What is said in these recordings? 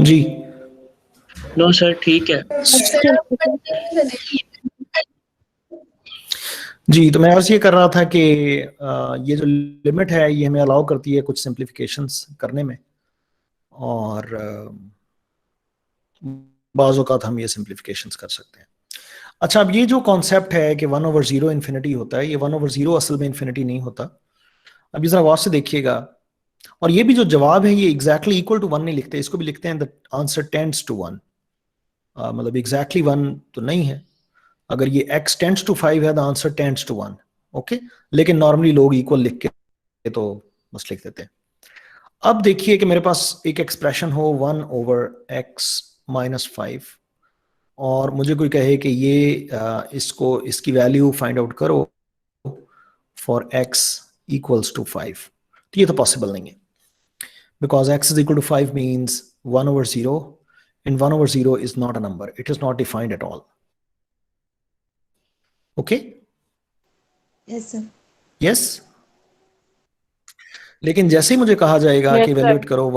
जी no sir ठीक है। जी, तो मैं अर्ज ये कर रहा था कि ये जो लिमिट है ये हमें अलाउ करती है कुछ सिंप्लीफिकेशंस करने में, और बाज़ औक़ात हम ये सिंप्लीफिकेशंस कर सकते हैं। अच्छा, अब ये जो कॉन्सेप्ट है कि 1/0 इन्फिनिटी होता है, ये 1/0 असल में इन्फिनिटी नहीं होता। अब ये ज़रा गौर से देखिएगा, और ये भी जो जवाब है ये एग्जैक्टली इक्वल टू 1 नहीं लिखते, इसको भी लिखते हैं द आंसर टेंड्स टू 1। मतलब एग्जैक्टली 1 तो नहीं है। अगर ये x टेंड्स टू 5 है, the answer tends to 1। Okay, लेकिन नॉर्मली लोग इक्वल लिख के तो बस लिख देते हैं। अब देखिए कि मेरे पास एक एक्सप्रेशन हो 1/x - 5, और मुझे कोई कहे कि ये इसकी वैल्यू फाइंड आउट करो फॉर x इक्वल्स टू 5, तो ये तो पॉसिबल नहीं है, because x is equal to 5 means 1/0, and 1/0 is not a number, it is not defined at all. Okay? Yes, sir. Yes? लेकिन जैसे ही मुझे कहा जाएगा Yes, कि sir. इवेल्युएट करो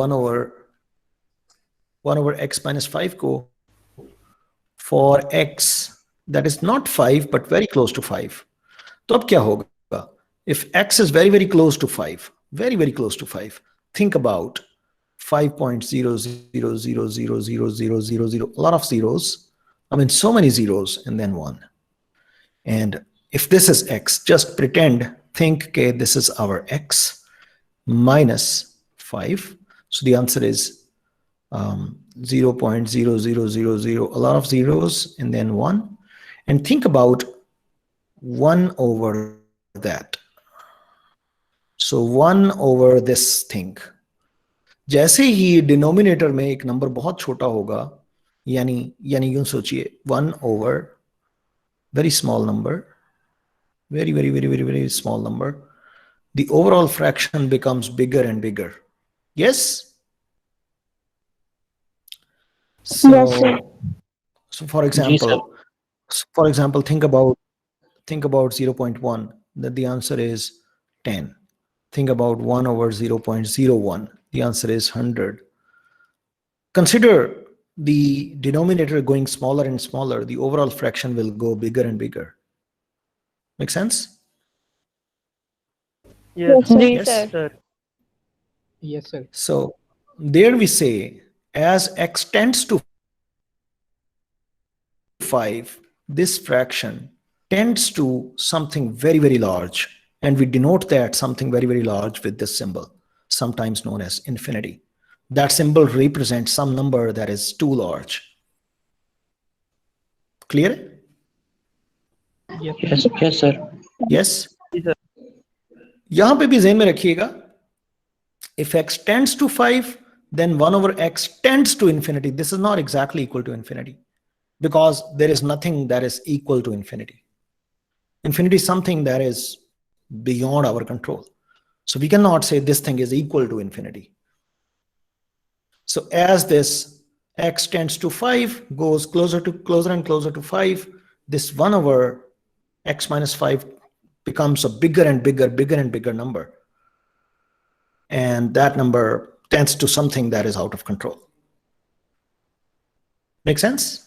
1/x - 5 को for x that is not 5 but very close to 5, तो अब क्या होगा? If x is very close to 5, very close to 5, think about 5.0000000, a lot of zeros. I mean, so many zeros and then 1. And if this is x, just pretend, think, okay, this is our x minus 5. So the answer is 0.0000, a lot of zeros and then 1. And think about 1 over that. So 1 over this thing. जैसे ही denominator में एक number बहुत छोटा होगा, यानी यूं सोचिए 1 over very small number, very small number, the overall fraction becomes bigger and bigger. Yes? So, Yes, sir. so for example, think about 0.1, that the answer is 10. Think about 1 over 0.01, the answer is 100. Consider the denominator going smaller and smaller, the overall fraction will go bigger and bigger. Make sense? Yes, sir. Yes, sir. Yes, sir. So there we say, as x tends to 5, this fraction tends to something very large, and we denote that something very large with this symbol, sometimes known as infinity. That symbol represents some number that is too large. Clear? Yes sir. Yes? यहां पे भी ज़हन में रखिएगा, if x tends to 5, then 1 over x tends to infinity. This is not exactly equal to infinity, because there is nothing that is equal to infinity. Infinity is something that is beyond our control. So we cannot say this thing is equal to infinity. So as this x tends to 5 goes closer and closer to 5, this 1 over x minus 5 becomes a bigger and bigger number. And that number tends to something that is out of control. Make sense?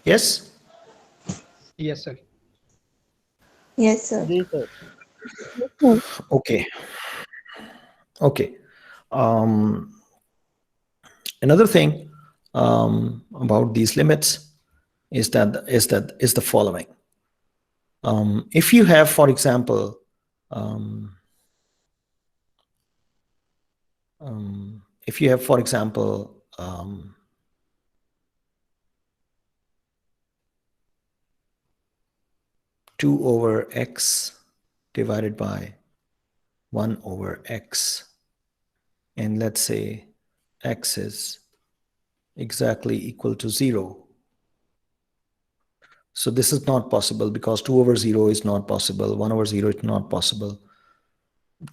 Yes? Yes, sir. Yes, sir. Okay. Another thing about these limits is the following. If you have, for example, if you have, for example, 2 over x divided by 1 over x, and let's say x is exactly equal to 0. So this is not possible, because 2 over 0 is not possible, 1 over 0 is not possible.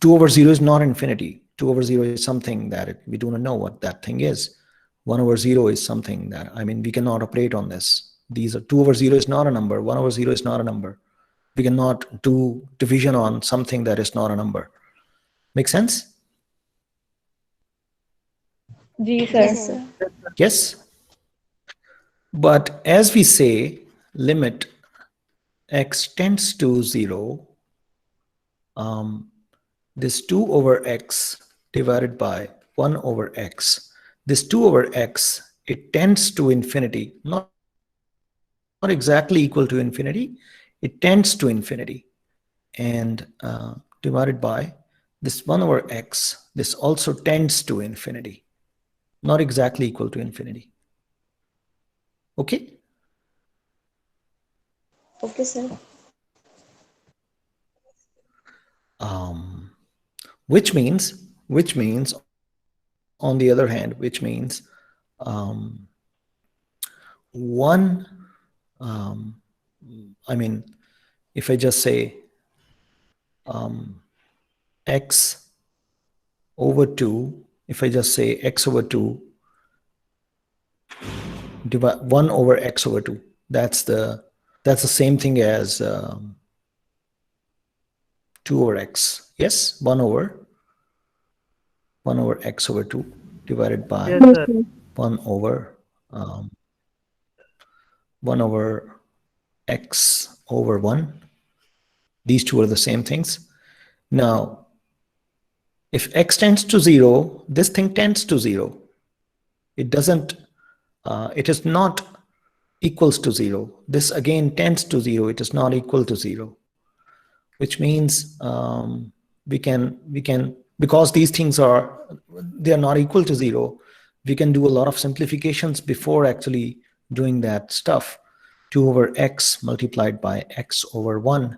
2 over 0 is not infinity. 2 over 0 is something that we do not know what that thing is. 1 over 0 is something that, I mean, we cannot operate on this. 2 over 0 is not a number. 1 over 0 is not a number. We cannot do division on something that is not a number. Make sense? जी sir. Yes, sir. Yes. But as we say, limit x tends to 0, this 2 over x divided by 1 over x, this 2 over x, it tends to infinity, not exactly equal to infinity, it tends to infinity, and divided by this 1 over x, this also tends to infinity, not exactly equal to infinity. Okay? Okay, sir. Which means, on the other hand, which means one, I mean, if I just say x over 2, if I just say x over 2 divide 1 over x over 2, that's the same thing as 2 over x. Yes, 1 over x over 2 divided by Yes, sir. 1 over 1 over x over 1. These two are the same things. Now, if x tends to 0, this thing tends to 0. It doesn't, it is not equals to 0. This again tends to 0. It is not equal to 0, which means we can, because these things they are not equal to 0, we can do a lot of simplifications before actually doing that stuff. 2 over x multiplied by x over 1.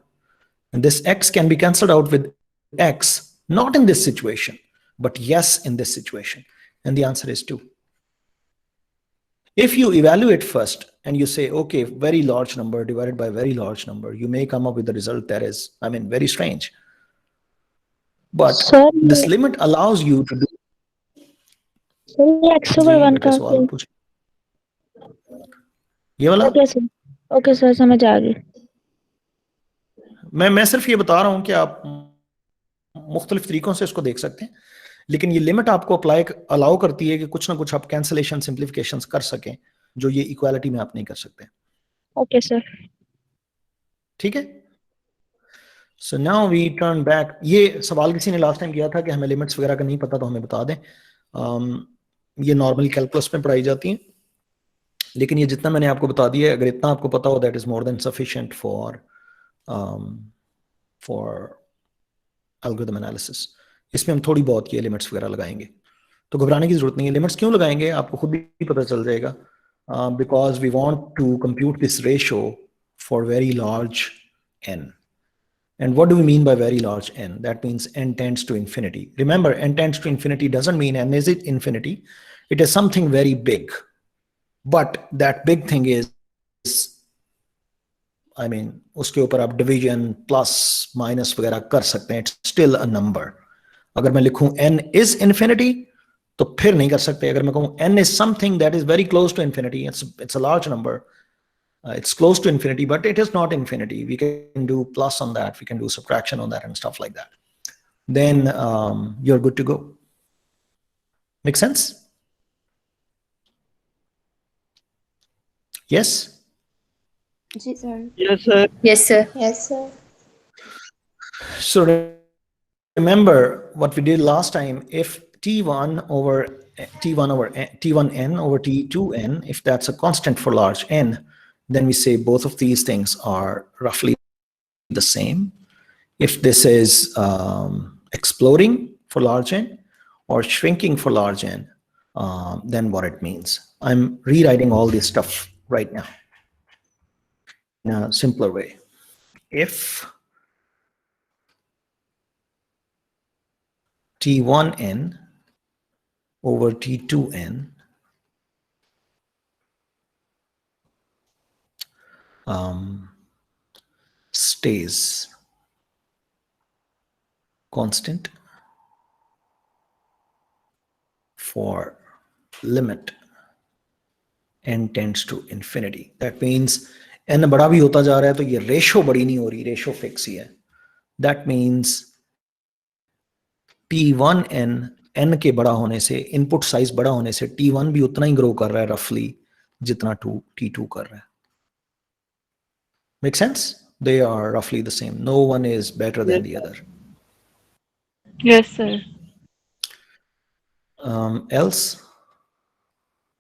And this x can be cancelled out with x, not in this situation, but yes in this situation. And the answer is 2. If you evaluate first and you say, okay, very large number divided by very large number, you may come up with a result that is, I mean, very strange. But Sir, this limit allows you to do. Sir ये x over जी 1 बेटे का सवाल पूछ, ये वाला okay sir समझ आ गई. मैं सिर्फ ये बता रहा हूं कि आप मुख्तलिफ तरीकों से इसको देख सकते हैं, लेकिन ये लिमिट आपको अलाउ करती है कि कुछ ना कुछ आप कैंसलेशन सिंप्लीफिकेशंस कर सकें, जो ये इक्वालिटी में आप नहीं कर सकते. Okay sir. ठीक है. So now we turn back. ये सवाल किसी ने लास्ट टाइम किया था कि हमें लिमिट्स वगैरह का नहीं पता तो हमें बता दें. ये नॉर्मली कैलकुलस में पढ़ाई जाती हैं, लेकिन ये जितना मैंने आपको बता दिया है, अगर इतना आपको पता हो, that is more than sufficient for algorithm analysis. इसमें हम थोड़ी बहुत ये लिमिट्स वगैरह लगाएंगे, तो घबराने की जरूरत नहीं है. लिमिट्स क्यों लगाएंगे आपको खुद भी पता चल जाएगा. Because we want to compute this ratio for very large n. And what do we mean by very large n? That means n tends to infinity. Remember, n tends to infinity doesn't mean n is infinity. It is something very big. But that big thing is, I mean, उसके ऊपर आप division, plus, minus वगैरह कर सकते हैं. It's still a number. अगर मैं लिखूं n is infinity, तो फिर नहीं कर सकते. अगर मैं कहूं n is something that is very close to infinity, it's a large number. It's close to infinity, but it is not infinity. We can do plus on that. We can do subtraction on that and stuff like that. Then you're good to go. Make sense? Yes? Ji sir. Yes, sir. Yes, sir. Yes, sir. So remember what we did last time. If T1 over T1n over T2n, if that's a constant for large n, then we say both of these things are roughly the same. If this is exploding for large n or shrinking for large n, then what it means. I'm rewriting all this stuff right now in a simpler way. If T1n over T2n stays constant for limit n tends to infinity. That means n बड़ा भी होता जा रहा है तो ये ratio बड़ी नहीं हो रही, रेशो फिक्स ही है. That means T1n n के बड़ा होने से, इनपुट साइज बड़ा होने से T1 भी उतना ही ग्रो कर रहा है रफली जितना T2 कर रहा है. Make sense? They are roughly the same. No one is better than the other. Yes, sir.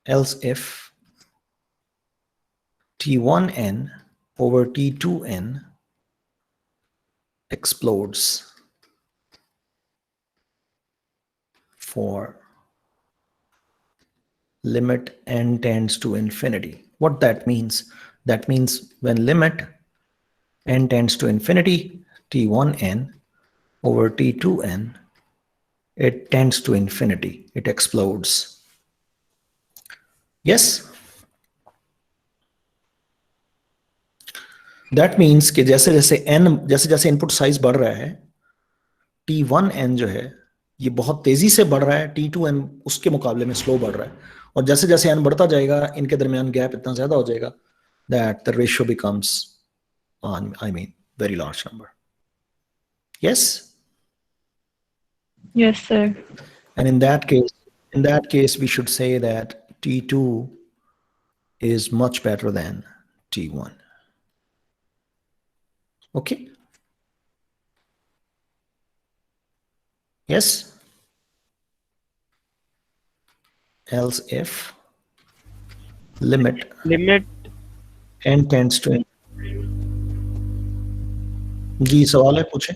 Else if T1n over T2n explodes for limit n tends to infinity. What that means? That means when limit n tends to infinity, T1n over T2n, it tends to infinity. It explodes. Yes? That means कि जैसे जैसे input size बढ़ रहा है, T1n जो है ये बहुत तेजी से बढ़ रहा है, T2n उसके मुकाबले में स्लो बढ़ रहा है, और जैसे जैसे n बढ़ता जाएगा इनके दरमियान गैप इतना ज्यादा हो जाएगा that the ratio becomes very large number. Yes? Yes, sir. And in that case we should say that T2 is much better than T1. Okay? Yes? Else if limit n tends to, जी सवाल है, पूछे.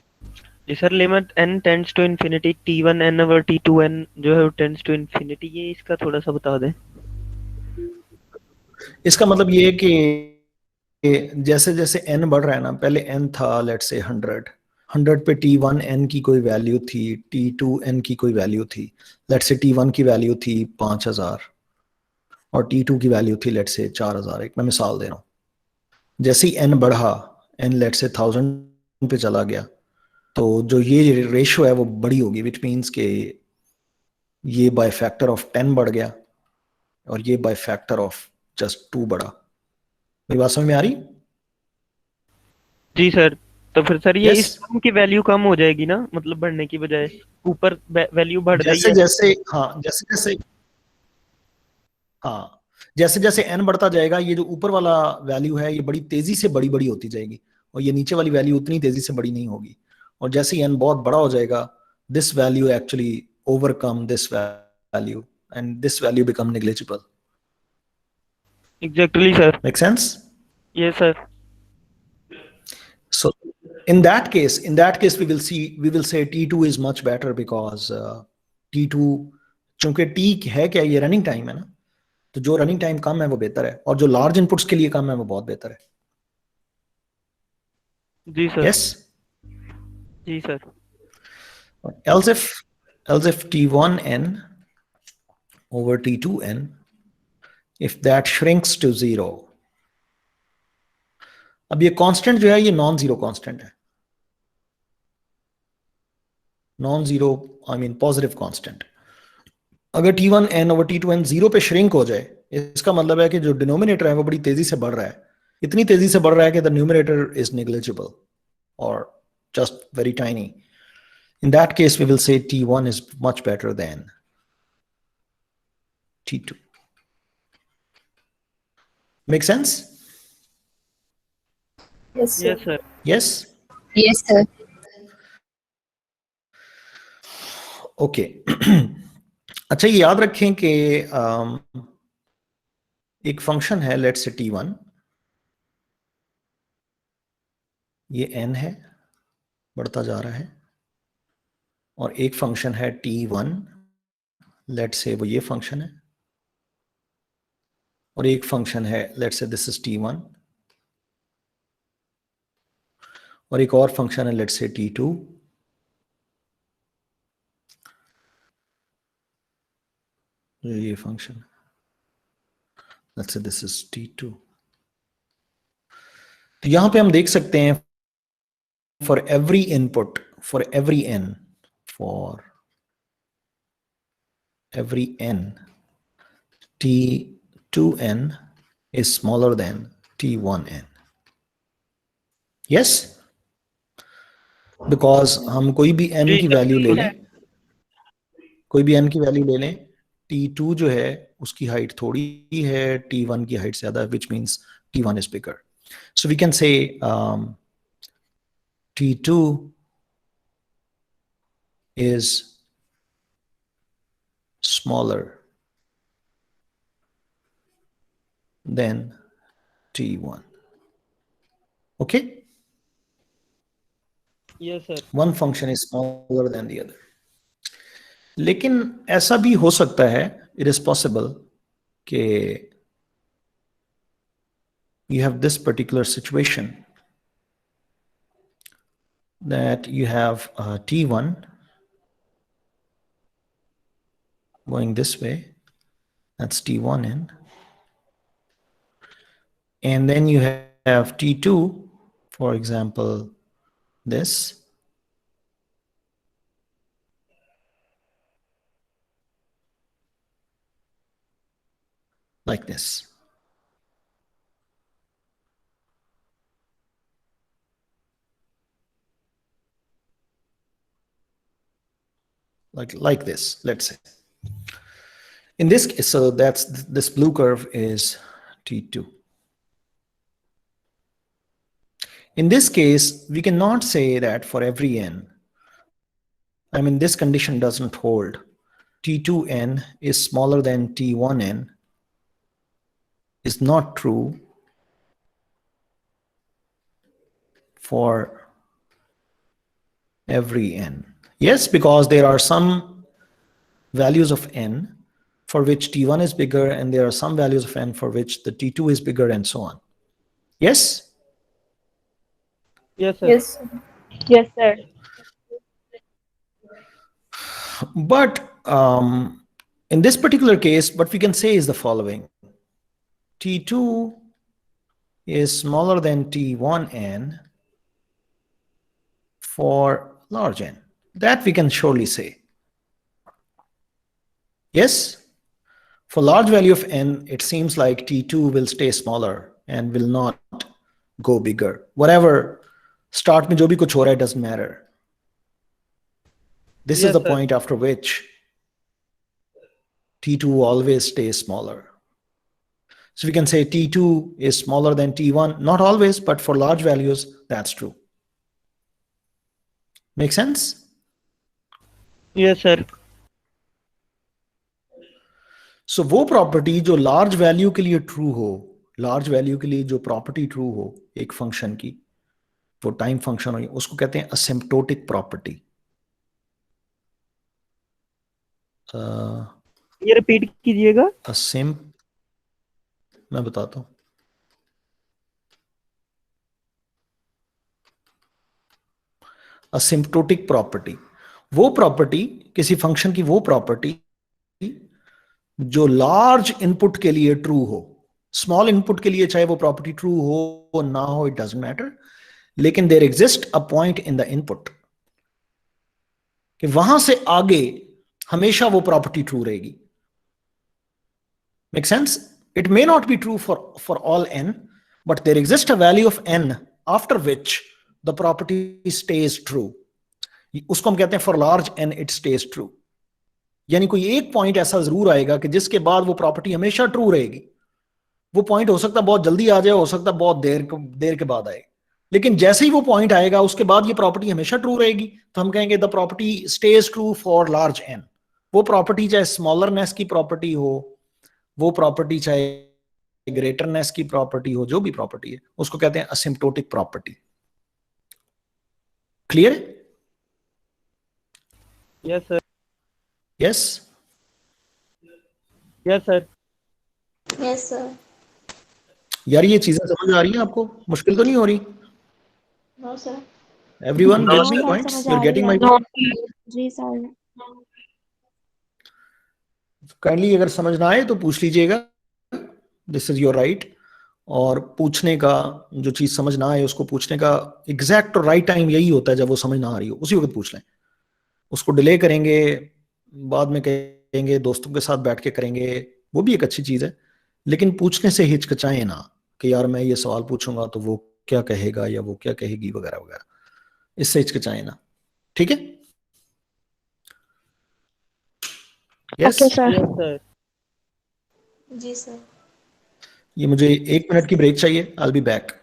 जी sir, limit n tends to infinity T1n over T2n जो है वो tends to infinity, ये इसका थोड़ा सा बता दें. इसका मतलब ये है कि जैसे जैसे n बढ़ रहा है ना, पहले n था लेट्स से 100 पे T1n की कोई वैल्यू थी, T2n की कोई वैल्यू थी, लेट्स से T1 की वैल्यू थी 5000 और T2 की वैल्यू थी लेट्स से 4000. एक मैं मिसाल दे रहा हूँ. जैसे ही n बढ़ा, n लेट्स से 1000 पे चला गया, तो जो ये रेशियो है वो बड़ी होगी, विच मीन्स के ये बाय फैक्टर ऑफ 10 बढ़ गया और ये बाय फैक्टर ऑफ जस्ट 2 बढ़ा. मेरी बात समझ में आ रही? जी सर. तो फिर सर ये Yes. इस टर्म की वैल्यू कम हो जाएगी ना, मतलब बढ़ने की बजाय ऊपर वैल्यू बढ़ रही है. जैसे जैसे n बढ़ता जाएगा, ये जो ऊपर वाला वैल्यू है ये बड़ी तेजी से बड़ी बड़ी होती जाएगी, और ये नीचे वाली वैल्यू उतनी तेजी से बड़ी नहीं होगी. और जैसे ही n बहुत बड़ा हो जाएगा, this value actually overcome this value and this value become negligible. Exactly sir. Make sense? Yes sir. So in that case we will say T2 is much better because T2, चूंकि T है क्या, ये running time है ना, तो जो running time कम है वो बेहतर है, और जो लार्ज इनपुट्स के लिए कम है वो बहुत बेहतर है. जी सर. Yes? जी sir. Else if T1n over T2n, if that shrinks to 0, अब ये कांस्टेंट जो है ये नॉन जीरो कांस्टेंट है, non zero I mean positive constant. अगर T1n over T2n 0 पे श्रिंक हो जाए, इसका मतलब है कि जो डिनोमिनेटर है वो बड़ी तेजी से बढ़ रहा है, इतनी तेजी से बढ़ रहा है कि द न्यूमरेटर इज नेग्लिजिबल और just very tiny. In that case we will say T1 is much better than T2. Make sense? Yes, sir. Yes sir. Yes? Yes, sir. Okay. अच्छा, ये याद रखें कि एक फंक्शन है लेट्स से T1, ये n है, बढ़ता जा रहा है, और एक फंक्शन है T1, लेट्स से वो ये फंक्शन है, और एक फंक्शन है let's say this is T1, और एक और फंक्शन है लेट्स से T2, ये function let's say this is T2. तो यहां पे हम देख सकते हैं for every input, for every n, for every n, T2n is smaller than T1n. Yes? Because हम कोई भी n की वैल्यू ले लें, कोई भी n की वैल्यू ले लें, t2 जो है उसकी हाइट थोड़ी ही है, t1 की हाइट ज्यादा है, which means t1 is bigger. So we can say t2 is smaller than t1. Okay? Yes, sir. One function is smaller than the other. लेकिन ऐसा भी हो सकता है, it is possible कि you have this particular situation that you have t1 going this way, that's t1n, and then you have t2, for example, this, like this. Like this, let's say. In this case, so that's this blue curve is t2. In this case, we cannot say that for every n. I mean, this condition doesn't hold. t2n is smaller than t1n is not true for every n. Yes, because there are some values of n for which t1 is bigger, and there are some values of n for which the t2 is bigger, and so on. Yes? Yes, sir. Yes. Yes, sir. But in this particular case, what we can say is the following. t2 is smaller than t1n for large n. That we can surely say. Yes? For large value of n, it seems like t2 will stay smaller and will not go bigger. Whatever start mein jo bhi kuch ho raha hai doesn't matter. This is Yes, the sir. point after which t2 always stays smaller. So we can say t2 is smaller than t1, not always, but for large values, that's true. Make sense? Yes, sir. So वो property जो large value के लिए true हो, large value के लिए जो property true हो एक फंक्शन की, वो टाइम फंक्शन हो, उसको कहते हैं असिम्प्टोटिक प्रॉपर्टी. ये रिपीट कीजिएगा. मैं बताता हूं. असिम्प्टोटिक प्रॉपर्टी वो प्रॉपर्टी, किसी फंक्शन की वो प्रॉपर्टी जो लार्ज इनपुट के लिए ट्रू हो. स्मॉल इनपुट के लिए चाहे वो प्रॉपर्टी ट्रू हो ना हो, इट डजंट मैटर, लेकिन there exist a point in the input कि वहां से आगे हमेशा वो प्रॉपर्टी ट्रू रहेगी. Make sense? It may not be true for all n, but there exists a value of n after which the property stays true. उसको हम कहते हैं for large n it stays true. यानी कोई एक point ऐसा जरूर आएगा कि जिसके बाद वो प्रॉपर्टी हमेशा ट्रू रहेगी. वो पॉइंट हो सकता है बहुत जल्दी आ जाए, हो सकता है बहुत देर के बाद आए, लेकिन जैसे ही वो पॉइंट आएगा उसके बाद ये प्रॉपर्टी हमेशा ट्रू रहेगी. तो हम कहेंगे the property stage true for large n. वो प्रॉपर्टी चाहे स्मॉलरनेस की प्रॉपर्टी हो, वो प्रॉपर्टी चाहे ग्रेटरनेस की प्रॉपर्टी हो, जो भी प्रॉपर्टी है उसको कहते हैं asymptotic property. Clear? Yes, sir. Yes? Yes, sir. Yes, sir. यार ये चीजें समझ आ रही है आपको? मुश्किल तो नहीं हो रही? No, sir. Everyone No, gets sir. My points? समझ यू आर आ गेटिंग रही माय है. जी सर. काइंडली अगर समझ ना आए तो पूछ लीजिएगा. This is your right. और पूछने का, जो चीज समझ ना आए उसको पूछने का एग्जैक्ट और राइट टाइम यही होता है जब वो समझ ना आ रही हो, उसी वक्त पूछ लें. उसको डिले करेंगे, बाद में कहेंगे, दोस्तों के साथ बैठ के करेंगे, वो भी एक अच्छी चीज है, लेकिन पूछने से हिचकिचाएं ना कि यार मैं ये सवाल पूछूंगा तो वो क्या कहेगा या वो क्या कहेगी वगैरह वगैरह. इससे हिचकिचाएं ना. ठीक है? Yes Okay, sir. Yes sir. जी सर। ये मुझे 1 मिनट की ब्रेक चाहिए, आई विल बी बैक।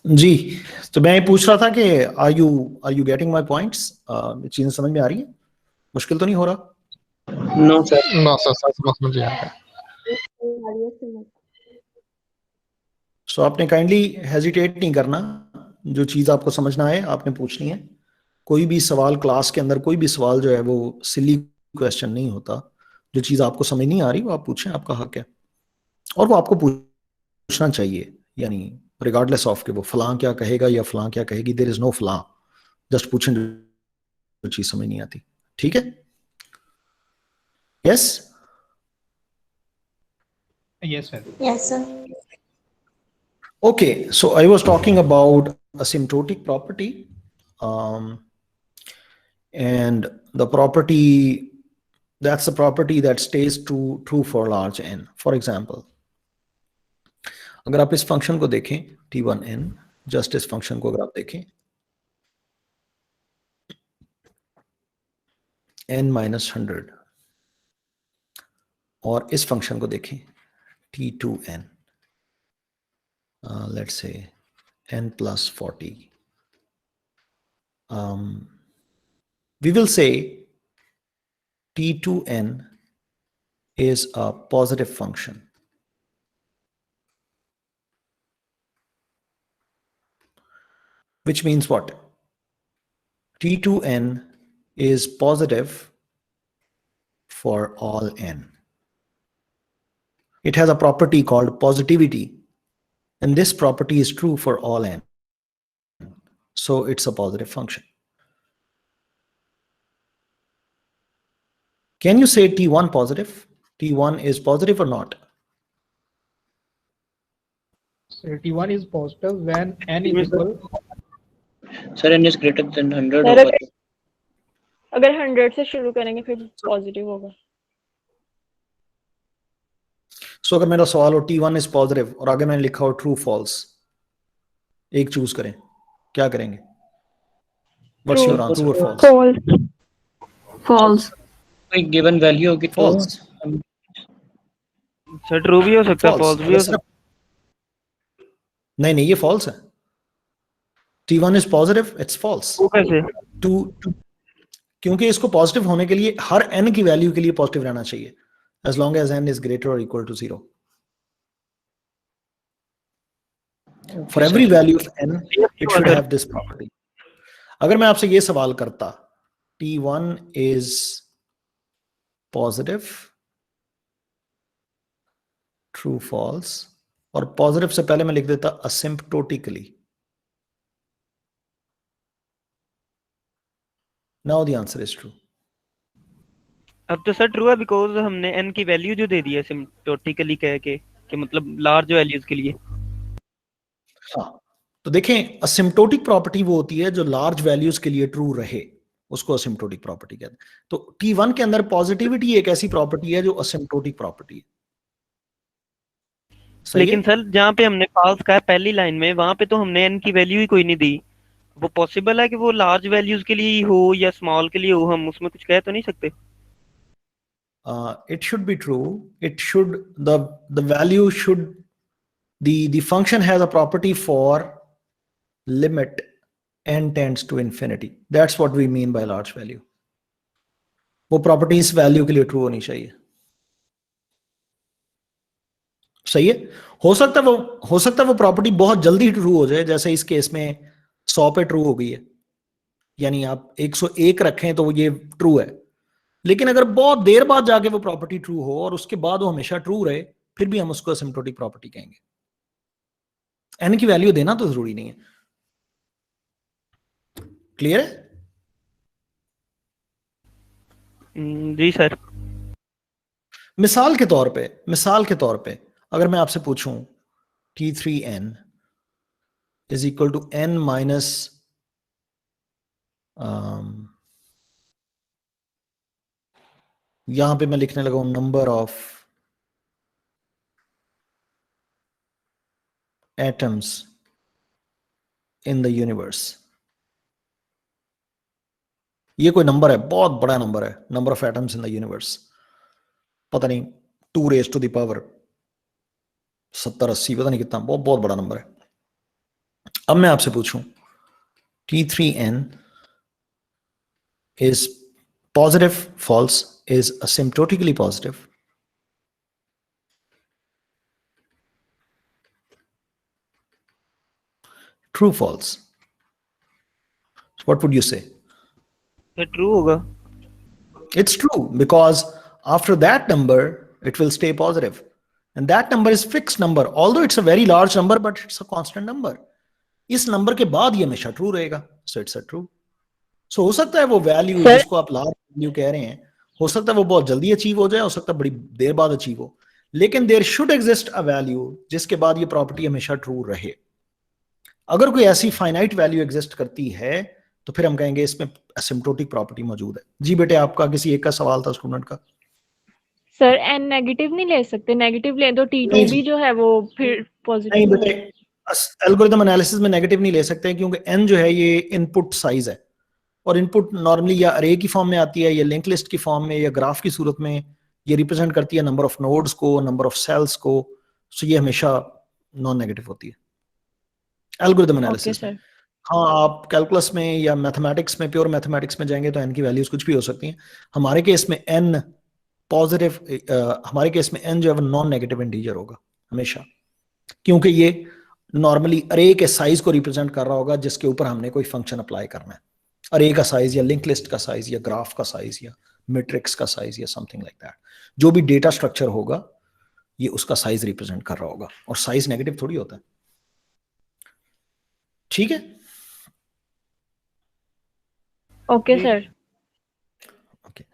जी, तो मैं ये पूछ रहा था कि are you getting my points? चीजें समझ में आ रही है? मुश्किल तो नहीं हो रहा? No sir. No, sir. Sir, समझ में आ रहा है. सो आपने काइंडली हेजिटेट नहीं करना, जो चीज आपको समझना है आपने पूछनी है। कोई भी सवाल क्लास के अंदर, कोई भी सवाल जो है वो सिली क्वेश्चन नहीं होता। जो चीज आपको समझ नहीं आ रही वो आप पूछें, आपका हक है, और वो आपको पूछना चाहिए, यानी रिगार्डलेस ऑफ के वो फलां क्या कहेगा या फलां क्या कहेगी, देयर इज नो फलां, जस्ट पूछें जो चीज समझ नहीं आती। ठीक है? Yes? Yes, sir. Yes sir. Okay, so I was talking about asymptotic property, um, and the property, that's the property that stays true for large n. For example, अगर आप इस फंक्शन को देखें t1n, जस्ट इस function को अगर आप देखें n minus 100, और इस फंक्शन को देखें t2n, let's say n plus 40, we will say t2n is a positive function. Which means what? T2n is positive for all n. It has a property called positivity, and this property is true for all n. So it's a positive function. Can you say T1 positive? T1 is positive or not? So T1 is positive when n is Yes, sir. equal. Sir n is greater than 100 sir होगा तो अगर 100 से शुरू करेंगे फिर positive होगा. So अगर मेरा सवाल हो T1 is positive और आगे मैंने लिखा हो true false, एक चूज करें, क्या करेंगे? What's your answer? True or false? False. False. कोई गिवन वैल्यू होगी तो False. सर ट्रू भी हो सकता है, False. फॉल्स भी हो सकता नहीं, ये false है. T1 is positive, it's false. है। वो कैसे? क्योंकि इसको पॉजिटिव होने के लिए हर n की वैल्यू के लिए पॉजिटिव रहना चाहिए, as long as n is greater or equal to 0. For every value of n, it should have this property. अगर मैं आपसे ये सवाल करता T1 is positive, true false, और पॉजिटिव से पहले मैं लिख देता asymptotically. Now the answer is true. अब तो सर ट्रू है, बिकॉज हमने n की वैल्यू जो दे दी है सिम्प्टोटिकली कह के कि मतलब लार्ज वैल्यूज के लिए। हाँ, तो देखें असिम्प्टोटिक प्रॉपर्टी वो होती है जो लार्ज वैल्यूज के लिए ट्रू रहे। उसको असिम्प्टोटिक प्रॉपर्टी कहते हैं। तो T1 के अंदर पॉजिटिविटी एक ऐसी प्रॉपर्टी है जो असिम्प्टोटिक प्रॉपर्टी है। सही लेकिन है? सर जहाँ पे हमने पास कहा है पहली लाइन में, वहां पे तो हमने n की वैल्यू ही कोई नहीं दी। वो पॉसिबल है कि वो लार्ज वैल्यूज के लिए ही हो या स्मॉल के लिए हो, हम उसमें कुछ कह तो नहीं सकते। It should be true. It should, the value should, the function has a property for limit n tends to infinity. That's what we mean by large value. वो प्रॉपर्टी इस वैल्यू के लिए ट्रू होनी चाहिए। सही है? हो सकता है वो प्रॉपर्टी बहुत जल्दी ट्रू हो जाए, जैसे इस केस में 100 पे ट्रू हो गई है, यानी आप 101 रखें तो ये ट्रू है। लेकिन अगर बहुत देर बाद जाके वो प्रॉपर्टी ट्रू हो और उसके बाद वो हमेशा ट्रू रहे, फिर भी हम उसको असिम्प्टोटिक प्रॉपर्टी कहेंगे। एन की वैल्यू देना तो जरूरी नहीं है। क्लियर है? जी सर। मिसाल के तौर पे अगर मैं आपसे पूछूं T3n is equal to n minus यहां पे मैं लिखने लगा हूं number of atoms in the universe. ये कोई नंबर है, बहुत बड़ा नंबर है, number of atoms in the universe, पता नहीं 2 रेज़ टू द पावर 70-80, पता नहीं कितना, बहुत बहुत बड़ा नंबर है। अब मैं आपसे पूछूं T3n is positive, false, is asymptotically positive? True, false? What would you say? Sir true होगा। It's true because after that number it will stay positive, and that number is fixed number, although it's a very large number but it's a constant number. इस number के बाद ये हमेशा true रहेगा, so it's a true. So हो सकता है वो वैल्यू जिसको आप लार्ज वैल्यू कह रहे हैं, हो सकता है वो बहुत जल्दी अचीव हो जाए, हो सकता है बड़ी देर बाद अचीव हो, लेकिन there should exist a value जिसके बाद ये प्रॉपर्टी हमेशा ट्रू रहे। अगर कोई ऐसी फाइनाइट वैल्यू एग्जिस्ट करती है तो फिर हम कहेंगे इसमें एसिम्प्टोटिक प्रॉपर्टी मौजूद है। जी बेटे, आपका किसी एक का सवाल था स्टूडेंट का। सर n नेगेटिव नहीं ले सकते, नेगेटिव ले तो T2 भी जो है वो फिर नहीं पॉजिटिव बेटे, एल्गोरिथम एनालिसिस में नेगेटिव नहीं ले सकते हैं, क्योंकि n जो है ये इनपुट साइज है, और इनपुट नॉर्मली या अरे की फॉर्म में आती है, या लिंक लिस्ट की फॉर्म में, या ग्राफ की सूरत में। ये रिप्रेजेंट करती है नंबर ऑफ नोड्स को, नंबर ऑफ सेल्स को। सो ये हमेशा नॉन नेगेटिव होती है एल्गोरिथम एनालिसिस में। हाँ, आप कैलकुलस में या मैथमेटिक्स में, प्योर मैथमेटिक्स में जाएंगे तो n की वैल्यूज कुछ भी हो सकती हैं। हमारे केस में n पॉजिटिव, हमारे केस में n जो है वो नॉन नेगेटिव इंटीजर होगा हमेशा, क्योंकि ये नॉर्मली अरे के साइज को रिप्रेजेंट कर रहा होगा जिसके ऊपर हमने कोई फंक्शन अप्लाई करना है। अरे का साइज या लिंक लिस्ट का साइज या ग्राफ का साइज या मैट्रिक्स का साइज या समथिंग लाइक दैट, जो भी डेटा स्ट्रक्चर होगा ये उसका साइज रिप्रेजेंट कर रहा होगा, और साइज नेगेटिव थोड़ी होता है। ठीक है? Okay sir. Okay.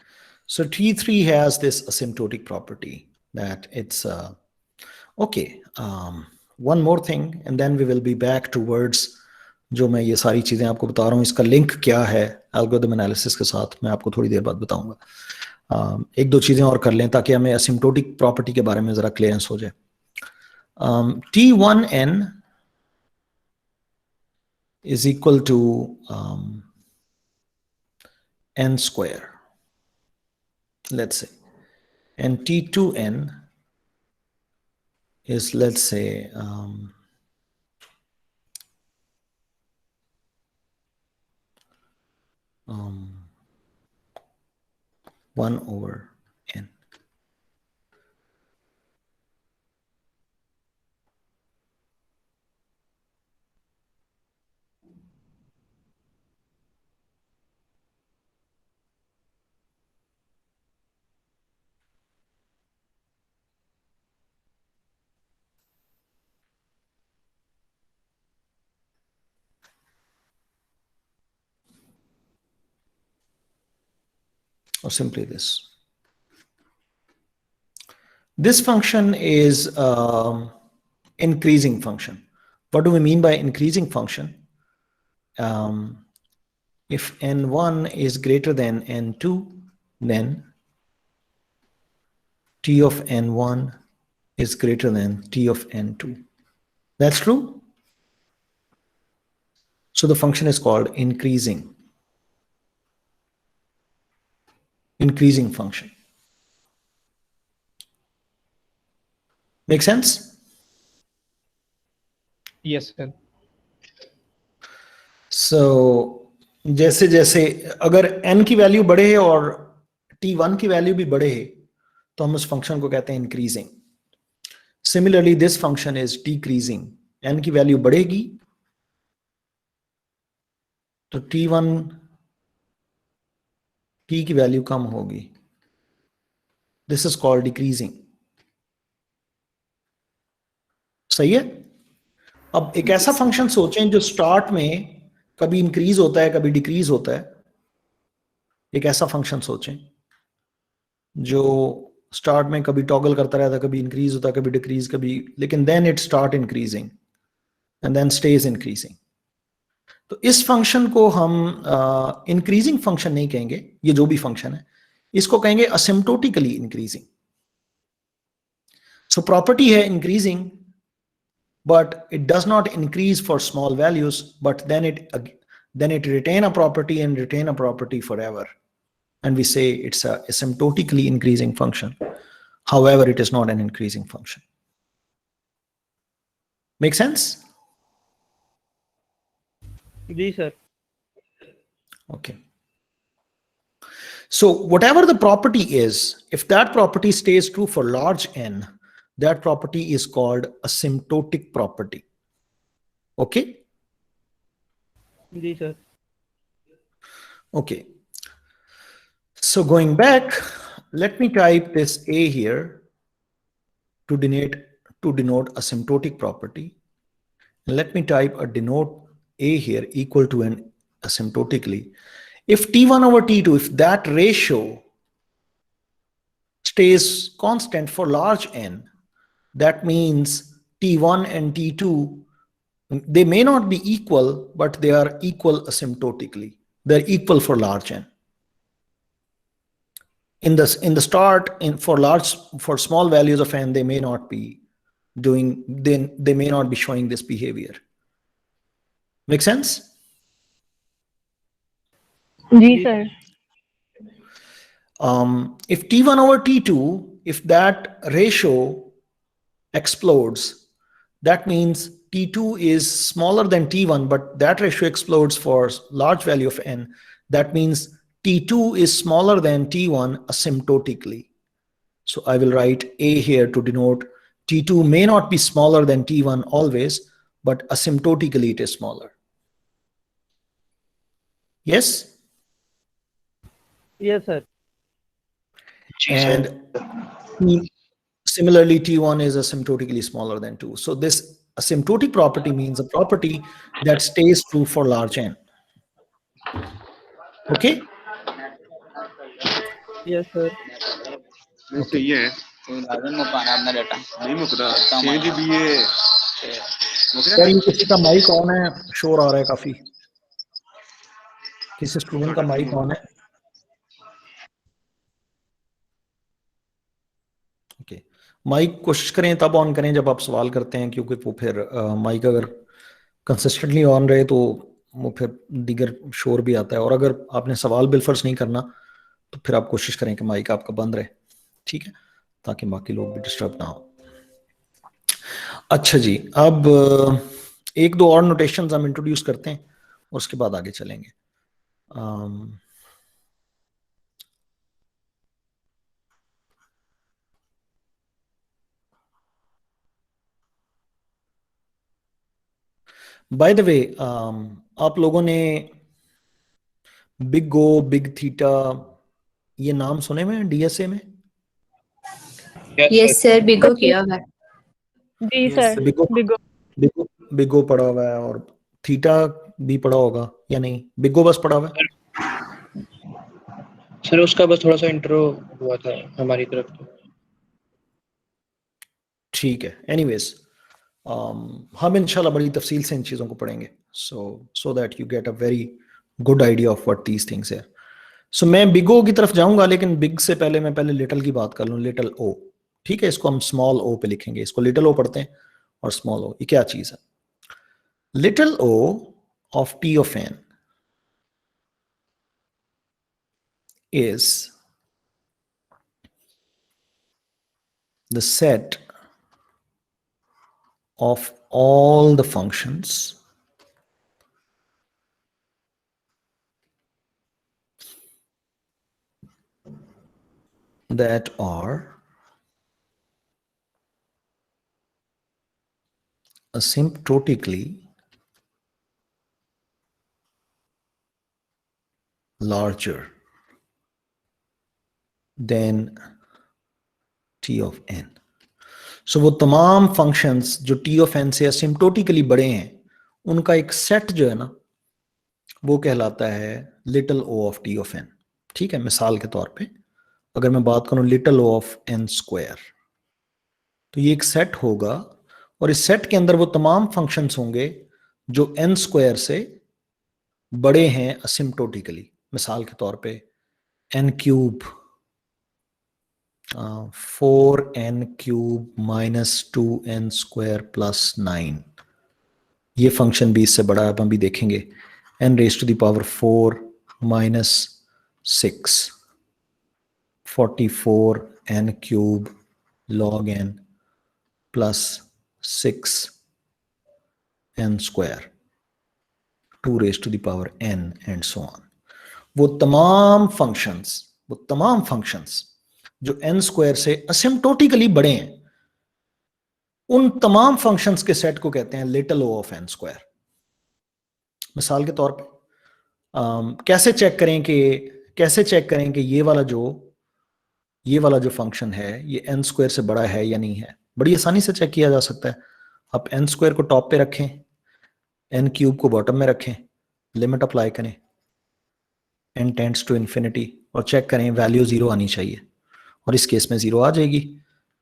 So T3 has this asymptotic property that it's okay. One more thing and then we will be back towards जो मैं ये सारी चीजें आपको बता रहा हूँ, इसका लिंक क्या है एल्गोरिथम एनालिसिस के साथ, मैं आपको थोड़ी देर बाद बताऊंगा। एक दो चीजें और कर लें ताकि हमें असिम्प्टोटिक प्रॉपर्टी के बारे में जरा क्लियरेंस हो जाए। T1n is equal to n square, let's say, and T2n is, let's say, 1 over n. Or simply this. This function is increasing function. What do we mean by increasing function? if n1 is greater than n2, then t of n1 is greater than t of n2. That's true? So the function is called increasing function. Make sense? Yes, sir. So जैसे जैसे अगर n की value बढ़े और t1 की value भी बढ़े तो हम उस फंक्शन को कहते हैं increasing. Similarly this function is decreasing. n की वैल्यू बढ़ेगी तो t1 t की वैल्यू कम होगी. This is called decreasing. सही है? अब एक ऐसा फंक्शन सोचें जो स्टार्ट में कभी इंक्रीज होता है कभी डिक्रीज होता है. एक ऐसा फंक्शन सोचें जो स्टार्ट में कभी टॉगल करता रहता है, कभी इंक्रीज होता है कभी डिक्रीज, कभी, लेकिन then it start increasing and then stage increasing. तो इस फंक्शन को हम इंक्रीजिंग फंक्शन नहीं कहेंगे. ये जो भी फंक्शन है इसको कहेंगे असिम्प्टोटिकली इंक्रीजिंग. सो प्रॉपर्टी है increasing, but it does not increase for small values, but then it retain a property and retain a property forever, and we say it's a asymptotically increasing function. However, it is not an increasing function. Make sense? जी sir. Okay. So whatever the property is, if that property stays true for large n, that property is called asymptotic property. Okay? जी sir. Okay. So going back, let me type this A here to denote asymptotic property. And let me type a denote A here equal to an asymptotically. If T1 over T2, if that ratio stays constant for large n, that means T1 and T2, they may not be equal, but they are equal asymptotically. They're equal for large n. In the start, for small values of n, they may not be they may not be showing this behavior. Make sense? जी sir. If T1 over T2, if that ratio explodes, that means T2 is smaller than T1, but that ratio explodes for large value of n. That means T2 is smaller than T1 asymptotically. So I will write A here to denote T2 may not be smaller than T1 always, but asymptotically it is smaller. Yes? Yes sir. And similarly, T1 is asymptotically smaller than 2. So this asymptotic property means a property that stays true for large n. Okay? Yes sir. सही है. नहीं मुकदा 6 GB यार ये किसी का mic on है, शोर आ रहा है काफी. किसी स्टूडेंट का माइक ऑन है. ओके. माइक कोशिश करें तब ऑन करें जब आप सवाल करते हैं, क्योंकि वो फिर माइक अगर कंसिस्टेंटली ऑन रहे तो वो फिर दीगर शोर भी आता है. और अगर आपने सवाल बिलफर्ज नहीं करना तो फिर आप कोशिश करें कि माइक आपका बंद रहे. ठीक है, ताकि बाकी लोग भी डिस्टर्ब ना हो. अच्छा जी, अब एक दो और नोटेशंस हम इंट्रोड्यूस करते हैं और उसके बाद आगे चलेंगे. बाय द वे, आप लोगों ने बिग गो, बिग थीटा ये नाम सुने हुए हैं डीएसए में? यस सर, बिगो किया हुआ है. जी सर. बिगो पढ़ा हुआ है और थीटा भी पढ़ा होगा या नहीं? बिगो बस पढ़ा हुआ है सर. उसका बस थोड़ा सा इंट्रो हुआ था हमारी तरफ से. ठीक है. एनीवेज, हम इंशाल्लाह बड़ी तफसील से इन चीज़ों को पढ़ेंगे, so that you get a very good idea of what these things है। सो मैं बिग ओ की तरफ जाऊंगा, लेकिन बिग से पहले मैं पहले लिटिल की बात कर लूं, लिटिल ओ। ठीक है, इसको हम स्मॉल ओ पे लिखेंगे, इसको लिटिल ओ पढ़ते हैं और स्मॉल ओ, ये क्या चीज है? Little o of T of n is the set of all the functions that are asymptotically larger than t of n। सो वो तमाम फंक्शंस जो t of n से असिम्प्टोटिकली बड़े हैं, उनका एक सेट जो है ना, वो कहलाता है little o of t of n। ठीक है, मिसाल के तौर पे अगर मैं बात करूं little o of n square, तो ये एक सेट होगा, और इस सेट के अंदर वो तमाम फंक्शंस होंगे जो n स्क्वायर से बड़े हैं असिम्प्टोटिकली। मिसाल के तौर पे n cube, 4n cube minus 2n square plus 9, ये फंक्शन भी इससे बड़ा है, हम अभी देखेंगे। n raise to the power 4 minus 6, 44 n cube log n plus 6 n square, 2 raise to the power n and so on. वो तमाम फंक्शंस जो n स्क्वायर से असिम्प्टोटिकली बड़े हैं, उन तमाम फंक्शंस के सेट को कहते हैं little o of n square. मिसाल के तौर पे कैसे चेक करें कि ये वाला जो फंक्शन है ये n स्क्वायर से बड़ा है या नहीं है? बड़ी आसानी से चेक किया जा सकता है। आप n स्क्वायर को टॉप पे रखें, n क्यूब को बॉटम में रखें, लिमिट अप्लाई करें, n टेंड्स टू इन्फिनिटी, और चेक करें वैल्यू 0 आनी चाहिए, और इस केस में 0 आ जाएगी,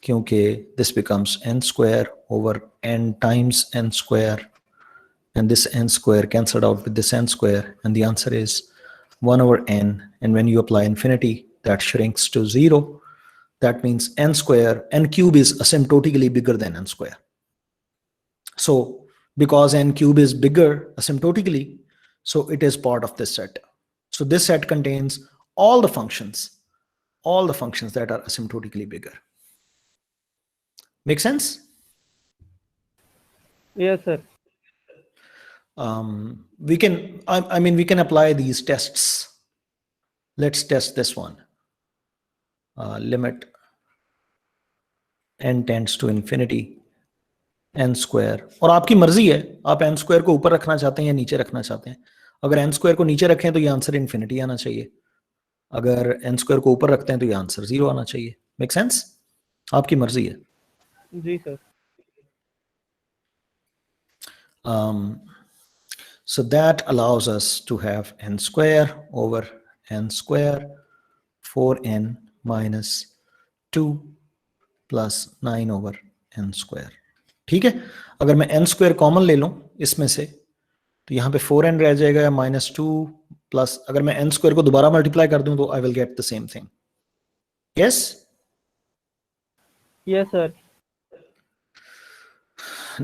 क्योंकि this becomes n square over n times n square, and this n square cancelled out with this n square, and the answer is 1 over n, and when you apply infinity, that shrinks to 0. That means n cube is asymptotically bigger than n square. So because n cube is bigger asymptotically, so it is part of this set. So this set contains all the functions that are asymptotically bigger. Make sense? Yes, sir. We can apply these tests. Let's test this one. Limit n tends to infinity n square, और आपकी मर्जी है, आप n square को ऊपर रखना चाहते हैं या नीचे रखना चाहते हैं। अगर n स्क्वायर को नीचे रखें तो ये आंसर इन्फिनिटी आना चाहिए, अगर n स्क्वायर को ऊपर रखते हैं तो ये आंसर 0 आना चाहिए। Make sense? आपकी मर्जी है। जी sir. So that allows us to have n square over n square, 4n minus 2 plus 9 over n square। ठीक है, अगर मैं n स्क्वायर कॉमन ले लूं इसमें से, तो यहाँ पे 4n रह जाएगा, या माइनस 2 प्लस, अगर मैं n स्क्वायर को दोबारा मल्टीप्लाई कर दूं तो I will get the same thing. Yes? Yes sir.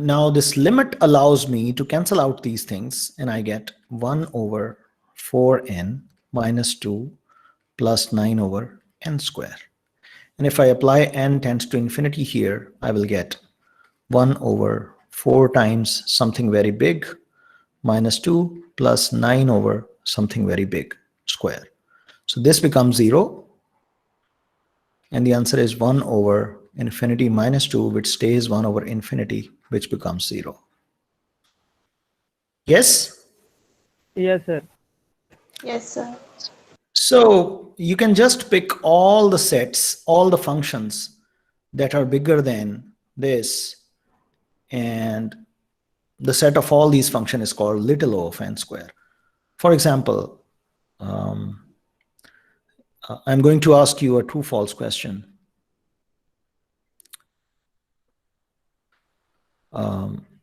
Now this limit allows me to cancel out these things, and I get 1 over 4n minus 2 plus 9 over n square. And if I apply n tends to infinity here, I will get 1 over 4 times something very big minus 2 plus 9 over something very big square. So this becomes 0, and the answer is 1 over infinity minus 2, which stays 1 over infinity, which becomes 0. Yes? Yes sir. Yes, sir. So you can just pick all the sets, all the functions that are bigger than this, and the set of all these functions is called little o of n square. For example, I'm going to ask you a true-false question.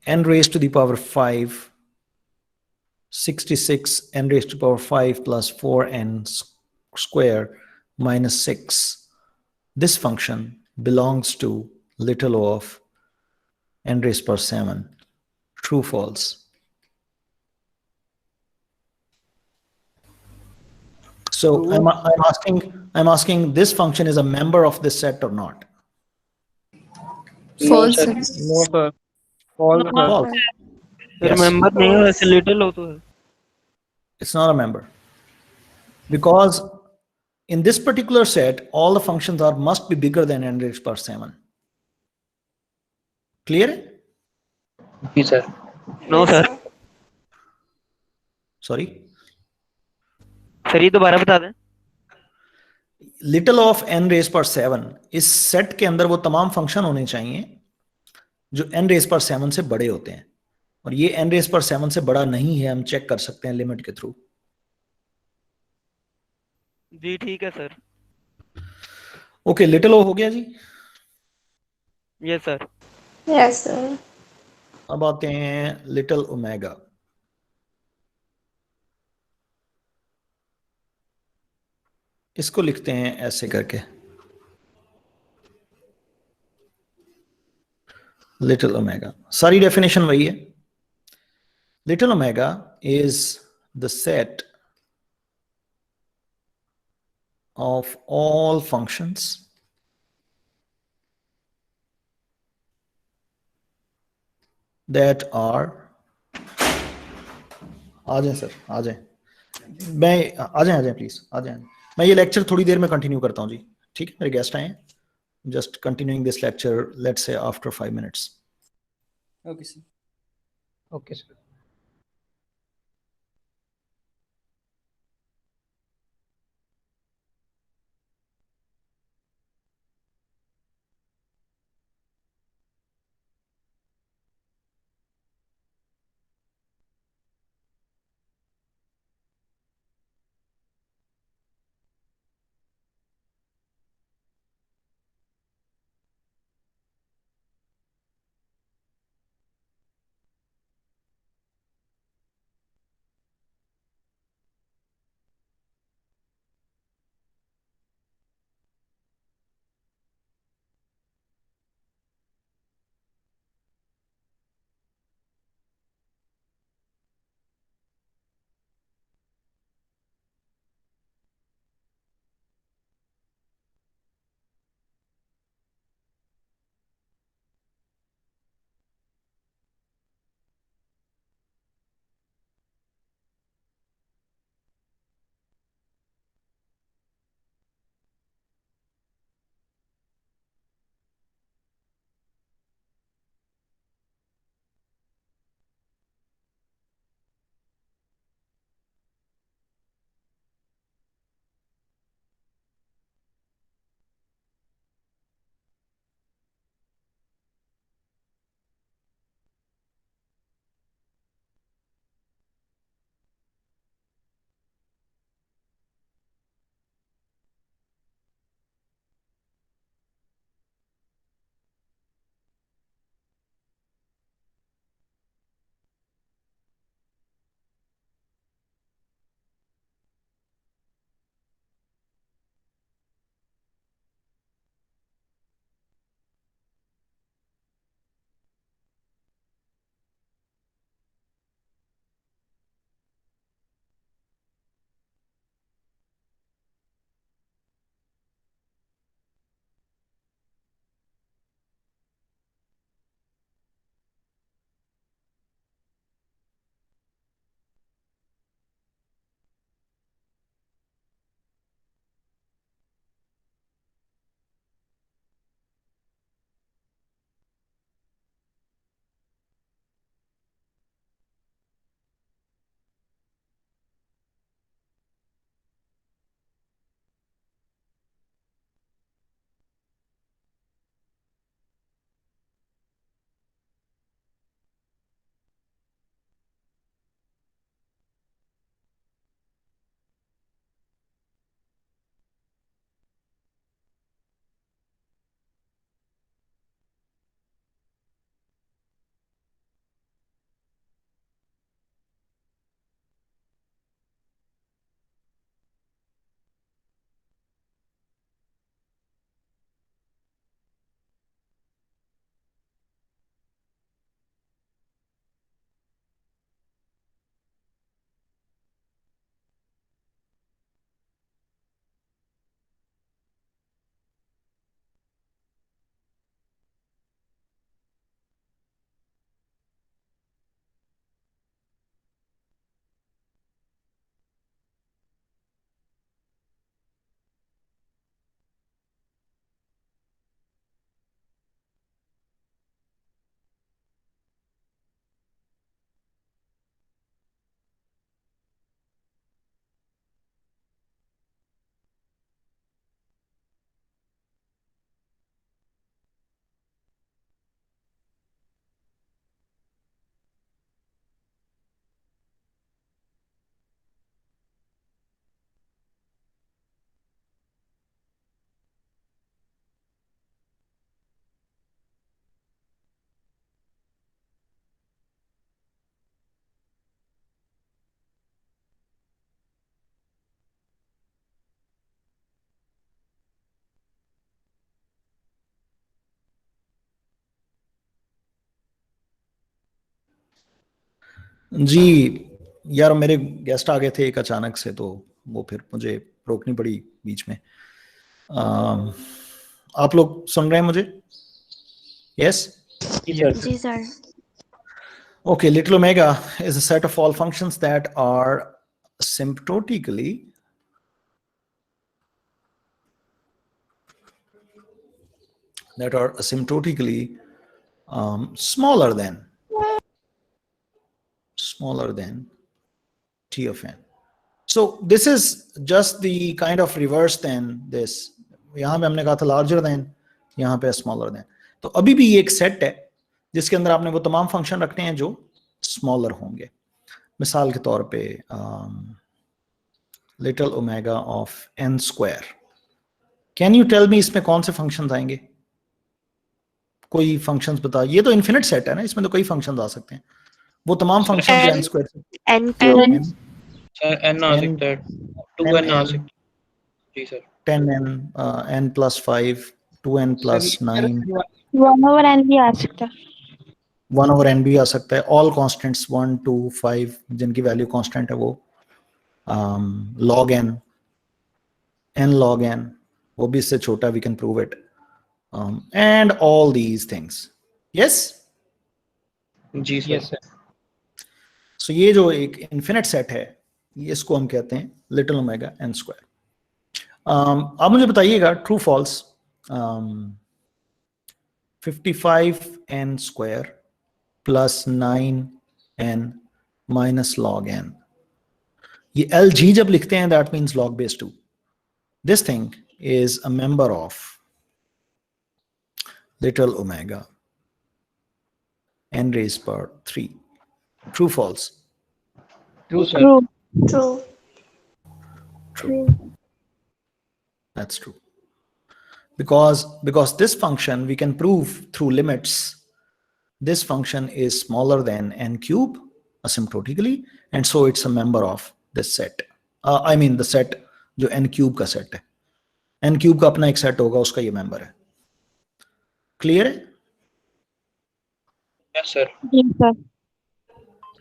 N raised to the power 5 66 n raised to power 5 plus 4n square minus 6. This function belongs to little o of n raised power 7. True, false? So I'm asking this function is a member of this set or not? No, False, sir. sir. No, sir. False, No, sir. False. Sir Yes. Member नहीं हो ऐसे False. Little हो तो है It's not a member. Because in this particular set, all the functions must be bigger than n raised power 7. Clear? जी sir. No Yes, sir sir. Sorry. Sir ये दोबारा बता दें Little of n raised power 7 इस set के अंदर वो तमाम फंक्शन होने चाहिए जो n raised power 7 से बड़े होते हैं, और ये n raised power 7 से बड़ा नहीं है, हम चेक कर सकते हैं लिमिट के थ्रू. जी ठीक है सर ओके, लिटिल ओ हो गया जी. Yes sir Yes, sir. अब आते हैं लिटिल ओमेगा. इसको लिखते हैं ऐसे करके, लिटिल ओमेगा. सारी डेफिनेशन वही है. Little omega is the set of all functions that are, आ जाए सर, आ जाए, मैं आ जाए प्लीज आ जाए. मैं ये लेक्चर थोड़ी देर में कंटिन्यू करता हूँ जी, ठीक है, मेरे गेस्ट आए हैं. Just continuing this lecture, let's say after 5 minutes. Okay, sir. Okay, sir. जी यार, मेरे गेस्ट आ गए थे एक अचानक से, तो वो फिर मुझे रोकनी पड़ी बीच में। आप लोग सुन रहे हैं मुझे? यस? जी sir. Okay, little omega is a set of all functions that are asymptotically smaller than t of n. So this is just the kind of reverse than this. यहाँ पे हमने कहा था larger than, यहाँ पे smaller than. तो अभी भी ये एक सेट है जिसके अंदर आपने वो तमाम फंक्शन रखने हैं जो स्मॉलर होंगे। मिसाल के तौर पे little omega of n square. Can you tell me इसमें कौन से फंक्शंस आएंगे? कोई फंक्शंस बता। ये तो इन्फिनिट सेट है ना, इसमें तो कई फंक्शंस आ सकते हैं। वो तमाम फंक्शंस जो n स्क्वायर से एन क्यूब। n आ सकता है, 2n आ सकता है। जी sir. 10n, n plus 5, 2n plus 9, 1/n भी आ सकता है। 1/n भी आ सकता है। ऑल कॉन्स्टेंट्स 1, 2, 5 जिनकी वैल्यू कांस्टेंट है वो, log n, n log n, वो भी इससे छोटा, we can prove it, and all these things. Yes? जी सर। Yes, sir. सो ये जो एक इन्फिनिट सेट है, ये इसको हम कहते हैं लिटिल ओमेगा n स्क्वायर। आप मुझे बताइएगा true false. 55n square plus 9n minus log n, ये LG जब लिखते हैं that means log base 2. This thing is a member of little omega n raised power 3. True, false? True, sir. True. True. That's true. Because this function we can prove through limits. This function is smaller than n cube asymptotically, and so it's a member of this set. I mean the set जो n cube का set है। n cube का अपना एक set होगा, उसका ये member है। Clear है? Yes sir. जी सर।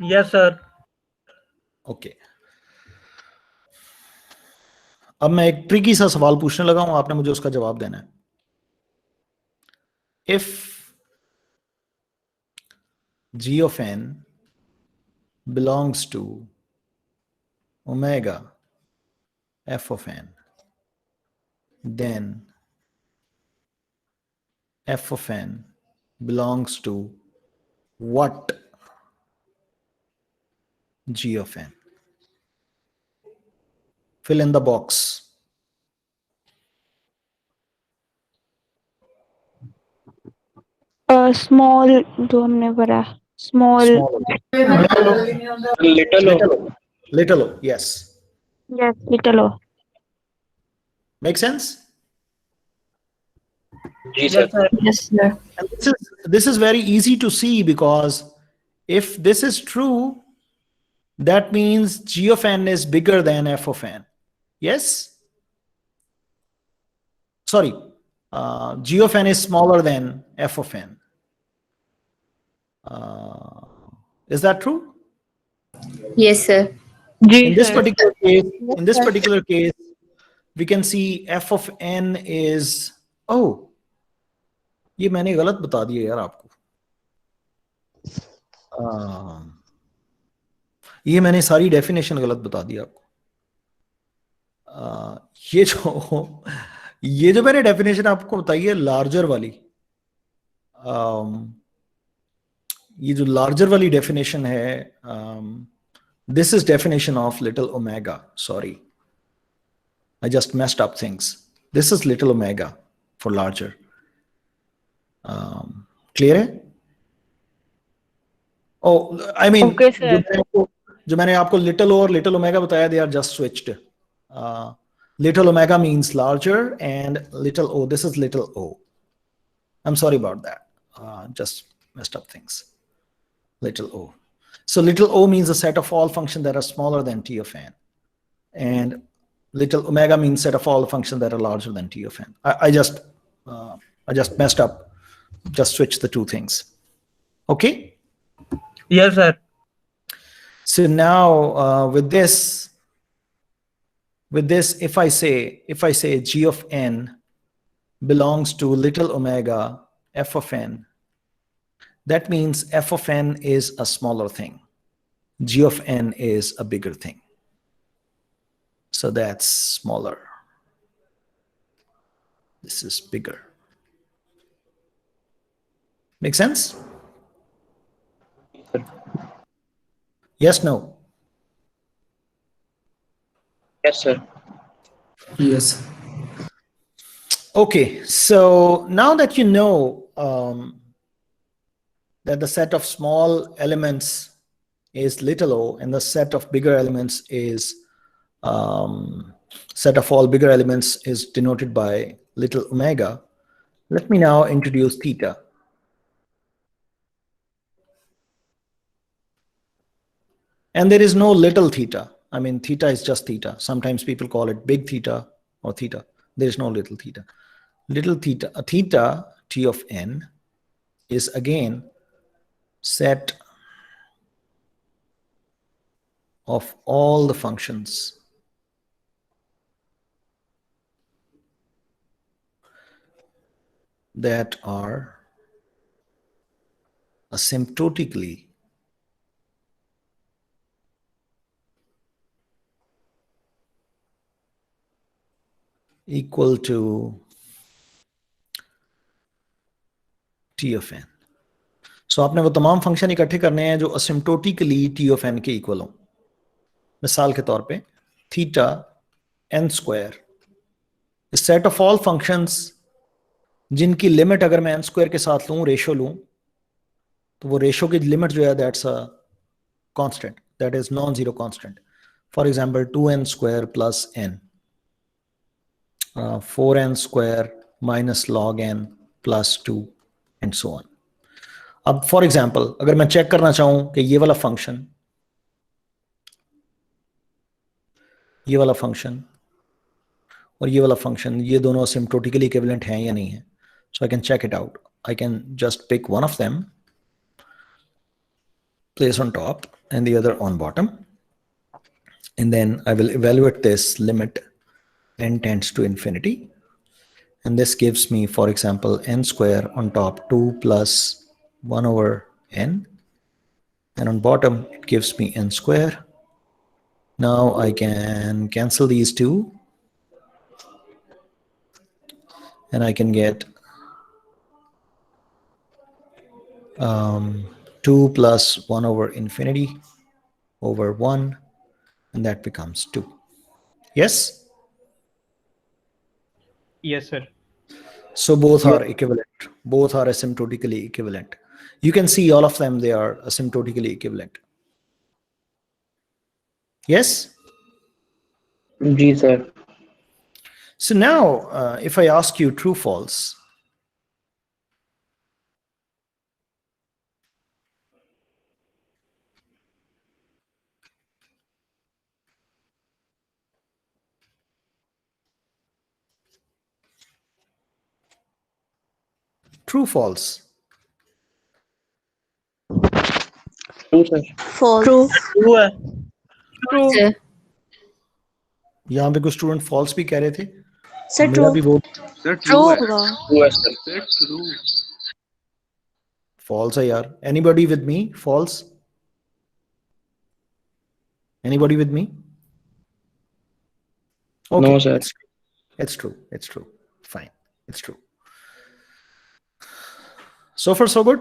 Yes sir. ओके। अब मैं एक ट्रिकी सा सवाल पूछने लगा हूं, आपने मुझे उसका जवाब देना है। If g of n belongs to omega f of n, then f of n belongs to what g of n? Fill in the box. Small जो हमने भरा, small. Little Little o, yes. Yes, little o. Make sense? जी sir. Yes sir. And this is very easy to see, because if this is true, that means g of n is bigger than f of n. Yes? Sorry, g of n is smaller than f of n. Is that true? Yes sir. जी In this sir. particular case, we can see f of n is, oh, ये मैंने गलत बता दिया यार आपको। ये मैंने सारी डेफिनेशन गलत बता दी आपको। ये जो मैंने डेफिनेशन आपको बताई है लार्जर वाली, ये जो लार्जर वाली डेफिनेशन है, this is definition of little omega. Sorry, I just messed up things. This is little omega for larger. Clear है? Oh, I mean, Okay, sir. जो मैंने आपको little o और little omega बताया, they are just switched. Little omega means larger, and little o, this is little o. I'm sorry about that. Just messed up things. Little o. So little o means a set of all functions that are smaller than t of n, and little omega means set of all functions that are larger than t of n. I just messed up. Just switch the two things. Okay. Yes sir. So now with this, if I say g of n belongs to little omega f of n, that means f of n is a smaller thing. G of n is a bigger thing. So that's smaller. This is bigger. Make sense? Yes, no? Yes, sir. Yes. Okay, so now that you know that the set of small elements is little o and the set of bigger elements is set of all bigger elements is denoted by little omega, let me now introduce theta. And there is no little theta. I mean, theta is just theta. Sometimes people call it big theta or theta. There is no little theta. Little theta, a theta, t of n, is again set of all the functions that are asymptotically equal to t of n. So आपने वो तमाम function इकट्ठे करने हैं जो asymptotically t of n के equal हो. मिसाल के तौर पे theta n square, set of all functions जिनकी लिमिट अगर मैं n स्क्वायर के साथ लूं, रेशो लूं, तो वो रेशो की लिमिट जो है that's a constant, that is non zero constant. For example 2n square plus n, 4n square minus log n plus 2 and so on. अब फॉर एग्जांपल अगर मैं चेक करना चाहूं कि ये वाला फंक्शन और ये वाला फंक्शन, ये दोनों asymptotically equivalent हैं या नहीं है, so I can check it out. I can just pick one of them, place on top and the other on bottom, and then I will evaluate this limit n tends to infinity, and this gives me, for example, n square on top 2 plus 1 over n, and on bottom it gives me n square. Now I can cancel these two and I can get 2 plus 1 over infinity over 1, and that becomes 2. Yes? Yes, sir. So both are equivalent. Both are asymptotically equivalent. You can see all of them, they are asymptotically equivalent. Yes? Ji sir. So now, if I ask you true, false, true, false, True sir. False. True. True है. True. Sir. यहाँ पे कुछ student false भी कह रहे थे. Sir, मेरा भी true. वो सर True ट्रू है. होगा. True है sir. Sir true. false है यार. Anybody with me? False? Anybody with me? Okay, No, sir. It's true. It's true. Fine. It's true. So far, so good?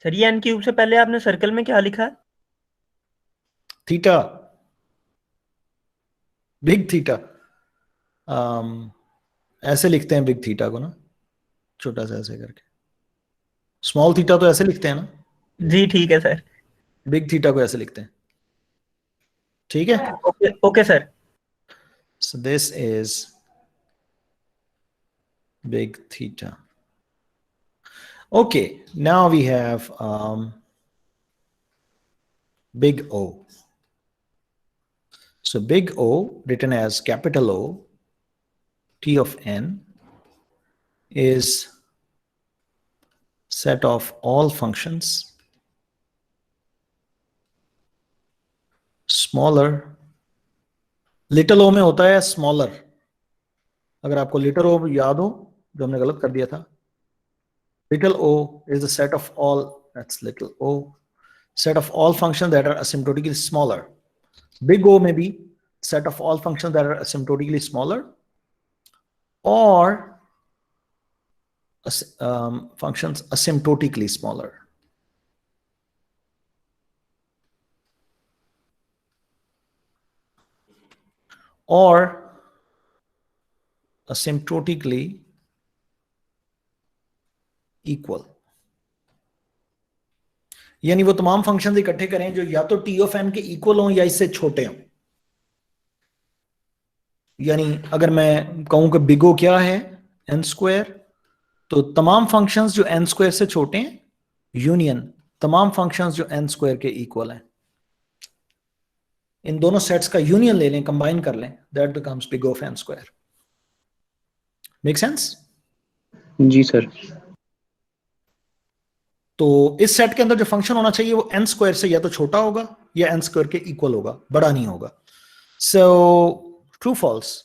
Sir ये n cube से पहले आपने circle में क्या लिखा है? Theta. Big theta. ऐसे लिखते हैं बिग थीटा को ना, छोटा सा ऐसे करके. स्मॉल थीटा तो ऐसे लिखते हैं ना. जी ठीक है सर. बिग थीटा को ऐसे लिखते हैं. ठीक है. Okay sir. So this is big theta. Okay, now we have big O. So big O, written as capital O, T of n, is set of all functions smaller, little o में होता है smaller. अगर आपको little ओ याद हो, जो हमने गलत कर दिया था, little o is the set of all, that's little o, set of all functions that are asymptotically smaller. Big O may be set of all functions that are asymptotically smaller, or functions asymptotically smaller. Or asymptotically equal. यानी वो तमाम functions इकट्ठे करें जो या तो T of N के equal हों या इससे छोटे हों। यानी अगर मैं कहूं कि बिग ओ क्या है, एन स्क्वायर, तो तमाम फंक्शंस जो एन स्क्वायर से छोटे हैं, यूनियन तमाम फंक्शंस जो एन स्क्वायर के इक्वल हैं, इन दोनों सेट्स का यूनियन ले लें, कंबाइन कर लें, that becomes big of n square. Make sense? जी सर। तो इस सेट के अंदर जो फंक्शन होना चाहिए वो एन स्क्वायर से या तो छोटा होगा या एन स्क्वायर के इक्वल होगा, बड़ा नहीं होगा। So true false,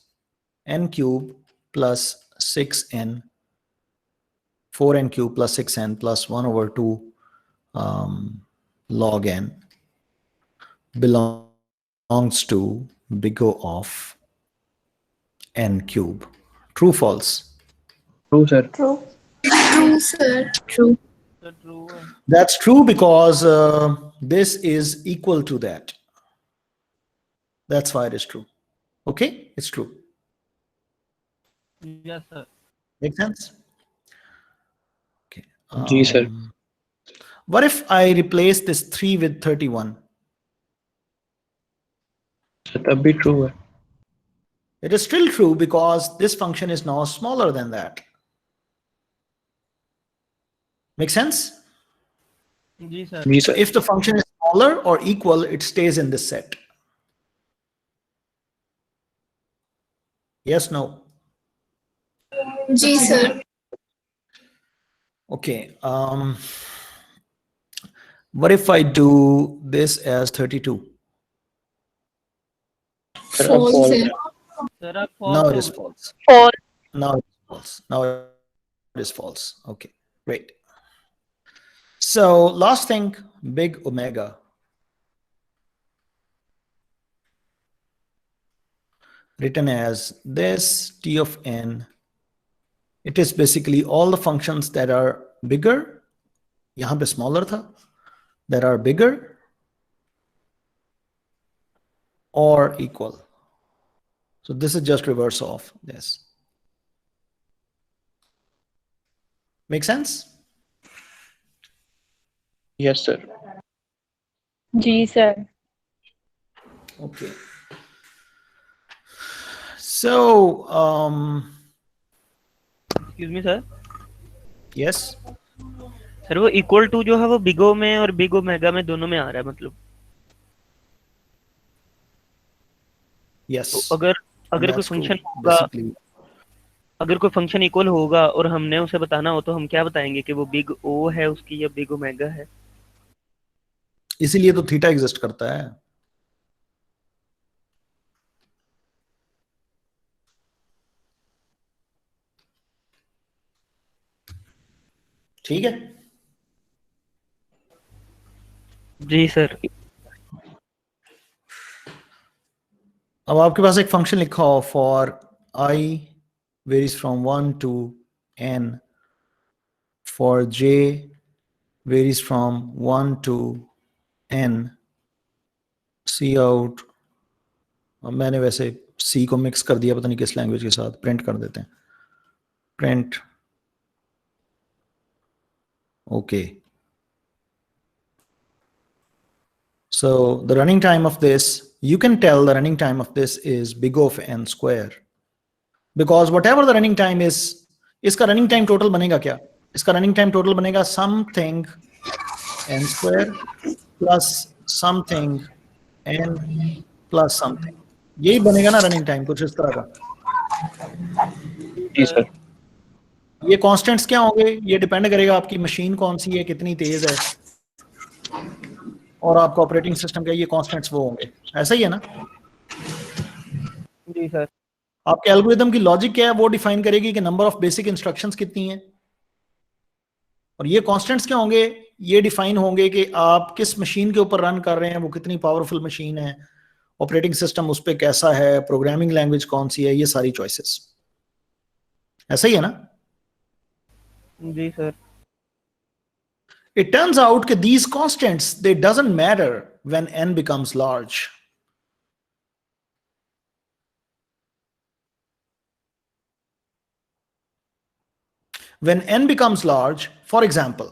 n cube plus 6n, 4n cube plus 6n plus 1/2 log n belongs to big O of n cube. True, false? True sir. True. True, sir. True. True है। That's true because this is equal to that. That's why it is true. Okay, it's true. Yes sir. Make sense? Okay. जी sir. What if I replace this 3 with 31? तब भी true है। It is still true because this function is now smaller than that. Make sense? जी sir. जी So sir. if the function is smaller or equal, it stays in this set. Yes, no? Ji, sir. Okay. What if I do this as 32? Sir अब False, false sir. है। Sir आप Now it false is false. False. Now it is false. Now it is false. Okay, great. So last thing, big omega. Written as this t of n. It is basically all the functions that are bigger. यहाँ पे smaller था. That are bigger or equal. So this is just reverse of this. Make sense? Yes sir. जी sir. Okay. So, excuse me sir. yes, sir वो equal to जो है वो बिगो में और बिगो मेगा में दोनों में आ रहा है मतलब। yes. तो अगर कोई That's true. फंक्शन होगा, Basically, अगर कोई फंक्शन इक्वल होगा और हमने उसे बताना हो तो हम क्या बताएंगे कि वो बिग ओ है उसकी या बिग ओमेगा है? इसीलिए तो थीटा एग्जिस्ट करता है। ठीक है? जी सर। अब आपके पास एक फंक्शन लिखा हो for i varies from 1 to n, for j varies from 1 to n, C out. मैंने वैसे सी को मिक्स कर दिया, पता नहीं किस लैंग्वेज के साथ, प्रिंट कर देते हैं, print. Okay, so the running time of this, you can tell the running time of this is big O of n square, because whatever the running time is, इसका running time total बनेगा क्या? इसका running time total बनेगा something n square plus something n plus something, यही बनेगा ना running time, कुछ इस तरह का। जी सर। ये कांस्टेंट्स क्या होंगे? ये डिपेंड करेगा आपकी मशीन कौन सी है, कितनी तेज है। और आपका ऑपरेटिंग सिस्टम का ये कांस्टेंट्स वो होंगे, ऐसा ही है ना? जी सर। आपके एल्गोरिथम की लॉजिक क्या है, वो डिफाइन करेगी कि नंबर ऑफ बेसिक इंस्ट्रक्शंस कितनी है, और ये कांस्टेंट्स क्या होंगे, ये डिफाइन होंगे कि आप किस मशीन के ऊपर रन कर रहे हैं, वो कितनी पावरफुल मशीन है, ऑपरेटिंग सिस्टम उस पर कैसा है, प्रोग्रामिंग लैंग्वेज कौन सी है, ये सारी चॉइसेस, ऐसा ही है ना? जी sir. It turns out that these constants, they doesn't matter when n becomes large. When n becomes large, for example,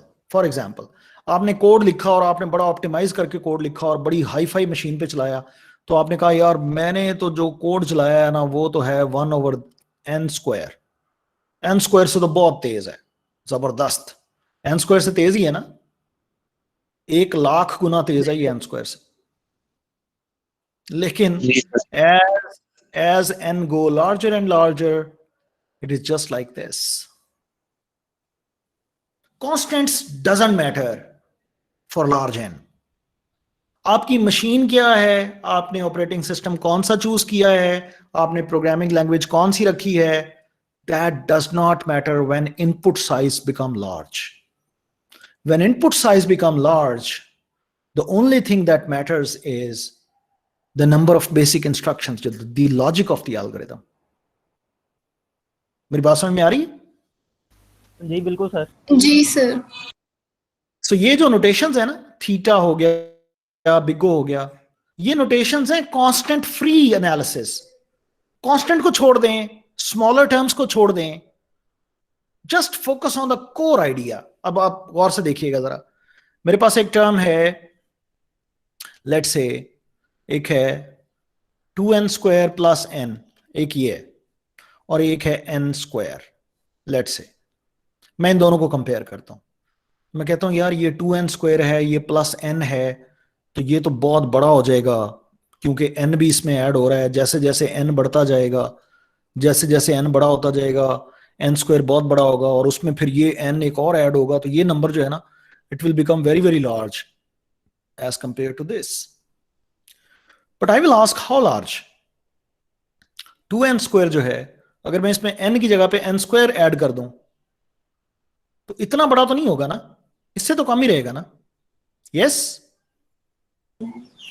आपने कोड लिखा और आपने बड़ा ऑप्टिमाइज करके कोड लिखा और बड़ी हाई फाई मशीन पे चलाया, तो आपने कहा यार मैंने तो जो कोड चलाया है ना वो तो है 1/n²। n² से तो बहुत तेज है, जबरदस्त, n² से तेज ही है ना, 1,00,000 गुना तेज है ये n² से। लेकिन as n go larger and larger, it is just like this. Constants doesn't matter for large n. आपकी मशीन क्या है, आपने ऑपरेटिंग सिस्टम कौन सा चूज किया है, आपने प्रोग्रामिंग लैंग्वेज कौन सी रखी है, that does not matter when input size become large. When input size become large, the only thing that matters is the number of basic instructions, the logic of the algorithm. मेरी बात समझ में आ रही है? जी बिल्कुल सर। जी sir. सो ये जो नोटेशंस है ना, थीटा हो गया, बिगो हो गया, ये नोटेशंस हैं कांस्टेंट फ्री एनालिसिस। कांस्टेंट को छोड़ दें, स्मॉलर टर्म्स को छोड़ दें, just focus on the core idea. अब आप गौर से देखिएगा जरा, मेरे पास एक टर्म है, लेट्स से एक है 2n² प्लस n, एक ये है, और एक है n²। लेट्स से मैं इन दोनों को कंपेयर करता हूं, मैं कहता हूं यार ये 2n² है, ये प्लस n है, तो ये तो बहुत बड़ा हो जाएगा क्योंकि n भी इसमें ऐड हो रहा है। जैसे जैसे n बढ़ता जाएगा, जैसे जैसे n बड़ा होता जाएगा, n² बहुत बड़ा होगा, और उसमें फिर ये n एक और ऐड होगा, तो ये नंबर जो है ना, it will become very very large as compare to this. But I will ask how large? 2n² जो है, अगर मैं इसमें n की जगह पे n² ऐड कर दूं तो इतना बड़ा तो नहीं होगा ना, इससे तो कम ही रहेगा ना? यस?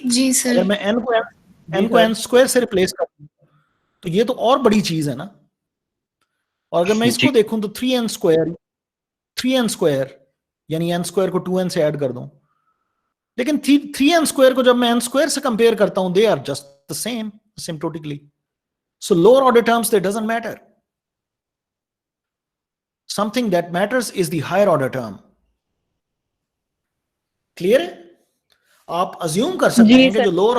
जी सर। अगर मैं n को n² से रिप्लेस कर दूं तो ये तो और बड़ी चीज है ना। और अगर मैं इसको देखूं तो 3n² यानी n² को 2n से ऐड कर दूं, लेकिन 3n² को जब मैं n² से कंपेयर करता हूं, they are just the same, asymptotically. So lower order terms, they doesn't matter. Something that matters is the higher order term. Clear है? आप अज्यूम कर सकते हैं कि जो लोअर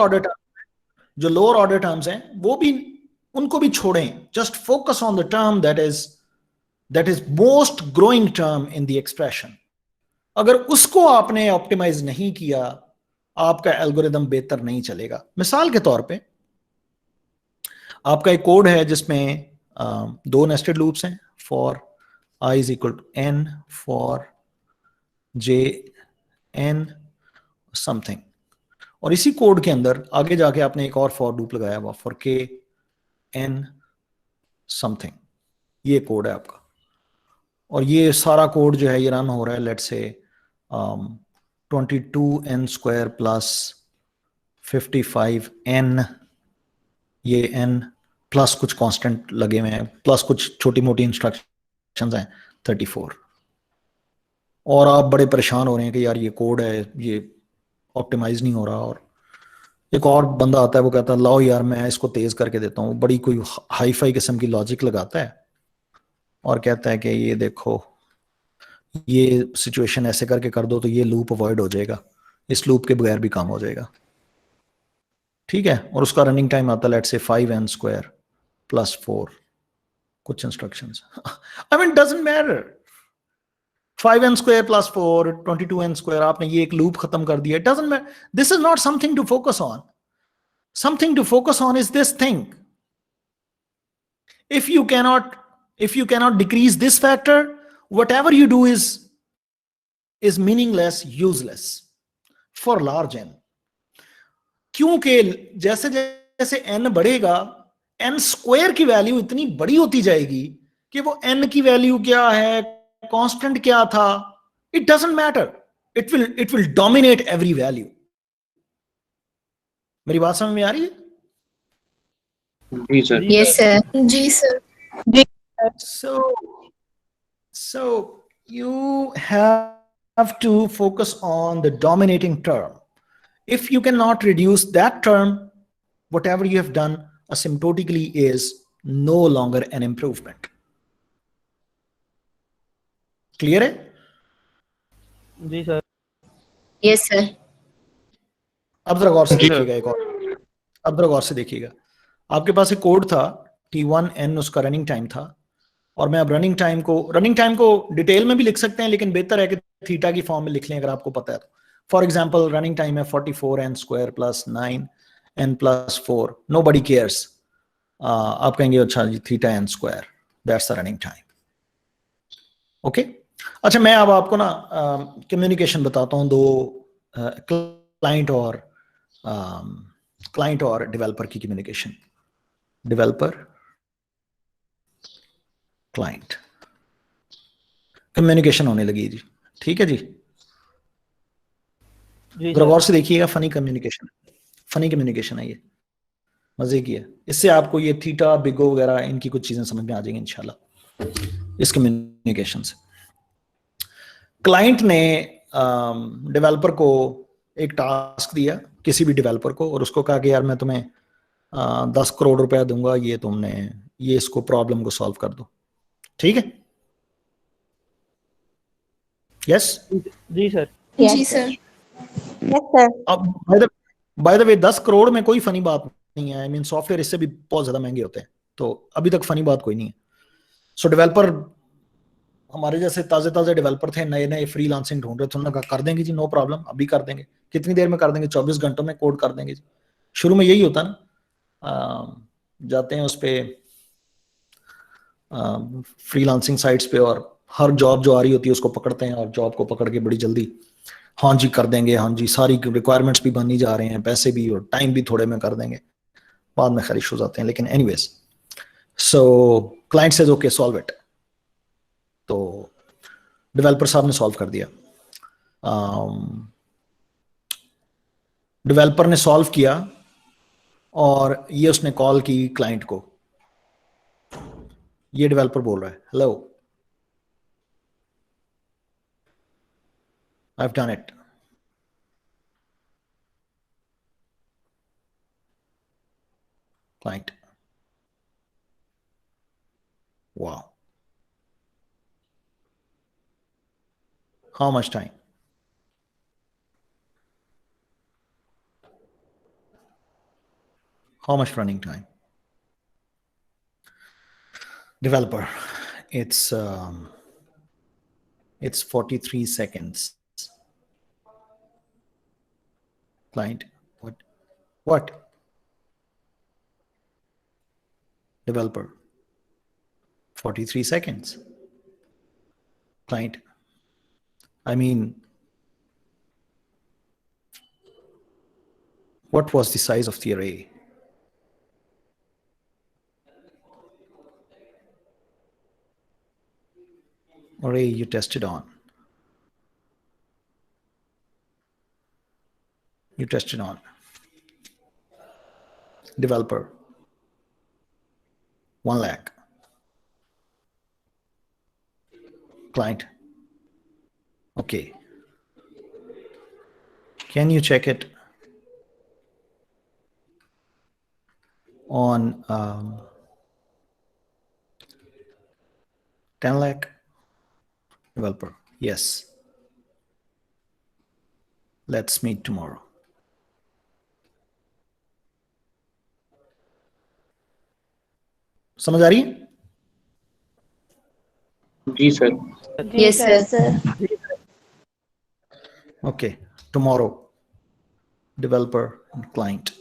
ऑर्डर टर्म्स हैं वो भी, उनको भी छोड़ें, just focus on the term that is most growing term in the expression. अगर उसको आपने ऑप्टिमाइज नहीं किया, आपका एल्गोरिदम बेहतर नहीं चलेगा। मिसाल के तौर पे आपका एक कोड है जिसमें 2 नेस्टेड लूप्स हैं, for i is equal to n, for j n something, और इसी कोड के अंदर आगे जाके आपने एक और फॉर लूप लगाया हुआ, फॉर k n समथिंग। ये कोड है आपका, और ये सारा कोड जो है ये रन हो रहा है let's say 22n² plus 55n, ये n प्लस कुछ कांस्टेंट लगे हुए हैं, प्लस कुछ छोटी मोटी इंस्ट्रक्शंस हैं 34, और आप बड़े परेशान हो रहे हैं कि यार ये कोड है, ये ऑप्टिमाइज नहीं हो रहा। और एक और बंदा आता है, वो कहता है लाओ यार मैं इसको तेज करके देता हूँ, बड़ी कोई हाई फाई किस्म की लॉजिक लगाता है और कहता है कि ये देखो ये सिचुएशन ऐसे करके कर दो तो ये लूप अवॉइड हो जाएगा, इस लूप के बगैर भी काम हो जाएगा, ठीक है। और उसका रनिंग टाइम आता है लेट्स से 5n² प्लस 4 कुछ instructions. I mean doesn't matter, 5n² plus 4 22n², आपने ये एक लूप खत्म कर दिया, doesn't matter. This is not something to focus on. Something to focus on is this thing. if you cannot decrease this factor, whatever you do is meaningless, useless. For large n, क्योंकि जैसे जैसे n बढ़ेगा n square की value इतनी बड़ी होती जाएगी कि वो n की वैल्यू क्या है, कांस्टेंट क्या था, it doesn't matter, it will dominate every value. मेरी बात समझ में आ रही है? जी सर। Yes, sir. जी sir. So you have to focus on the dominating term. If you cannot reduce that term, whatever you have done asymptotically is no longer an improvement. Clear है? जी सर। Yes, sir. अब जरा गौर से जी। देखिएगा, एक और अब जरा गौर से देखिएगा। आपके पास एक कोड था T1n, उसका रनिंग टाइम था, और मैं अब रनिंग टाइम को डिटेल में भी लिख सकते हैं, लेकिन बेहतर है कि थीटा की फॉर्म में लिख लें अगर आपको पता है तो। फॉर एग्जाम्पल रनिंग टाइम है 44n square plus 9n plus 4, nobody cares. आप कहेंगे अच्छा जी theta n square, that's the running time. Okay, अच्छा मैं अब आपको ना कम्युनिकेशन बताता हूँ दो क्लाइंट और डेवलपर की कम्युनिकेशन। डेवलपर क्लाइंट कम्युनिकेशन होने लगी जी, ठीक है जी। जरा गौर से देखिएगा, फनी कम्युनिकेशन है ये, मजे की है। इससे आपको ये थीटा बिगो वगैरह इनकी कुछ चीजें समझ में आ जाएंगी इंशाल्लाह इस कम्युनिकेशन से। क्लाइंट ने डेवलपर को एक टास्क दिया, किसी भी डेवलपर को, और उसको कहा कि यार मैं तुम्हें 10 करोड़ रुपया दूंगा, ये इसको प्रॉब्लम को सॉल्व कर दो, ठीक है? यस जी सर। जी sir. अब बाय द वे 10 करोड़ में कोई फनी बात नहीं है। आई मीन सॉफ्टवेयर इससे भी बहुत ज्यादा महंगे होते हैं, तो अभी तक फनी बात कोई नहीं है। सो डेवलपर, हमारे जैसे ताजे डेवलपर थे, नए फ्रीलांसिंग ढूंढ रहे थे, उन्होंने कहा कर देंगे जी, नो प्रॉब्लम, अभी कर देंगे। कितनी देर में कर देंगे? 24 घंटों में कोड कर देंगे जी। शुरू में यही होता ना, जाते हैं उस पे फ्रीलांसिंग साइट्स पे, और हर जॉब जो आ रही होती है उसको पकड़ते हैं, और जॉब को पकड़ के बड़ी जल्दी हाँ जी कर देंगे, हाँ जी सारी रिक्वायरमेंट्स भी बननी जा रहे हैं, पैसे भी और टाइम भी थोड़े में कर देंगे। बाद में खैर इश्यूज आते हैं, लेकिन anyways, so client says okay solve it. तो डेवलपर साहब ने सॉल्व कर दिया। डेवलपर ने सॉल्व किया और ये उसने कॉल की क्लाइंट को। ये डेवलपर बोल रहा है, hello, I have done it. Client, wow, how much time? How much running time? Developer, it's 43 seconds. Client, what? Developer, 43 seconds. Client, I mean, what was the size of the array? Array you tested on. You tested on. Developer, 1 lakh. Client, okay. Can you check it on 10 lakh? Developer, yes. Let's meet tomorrow. समझ आ रही है? जी sir. Yes, sir. Okay, tomorrow, developer and client.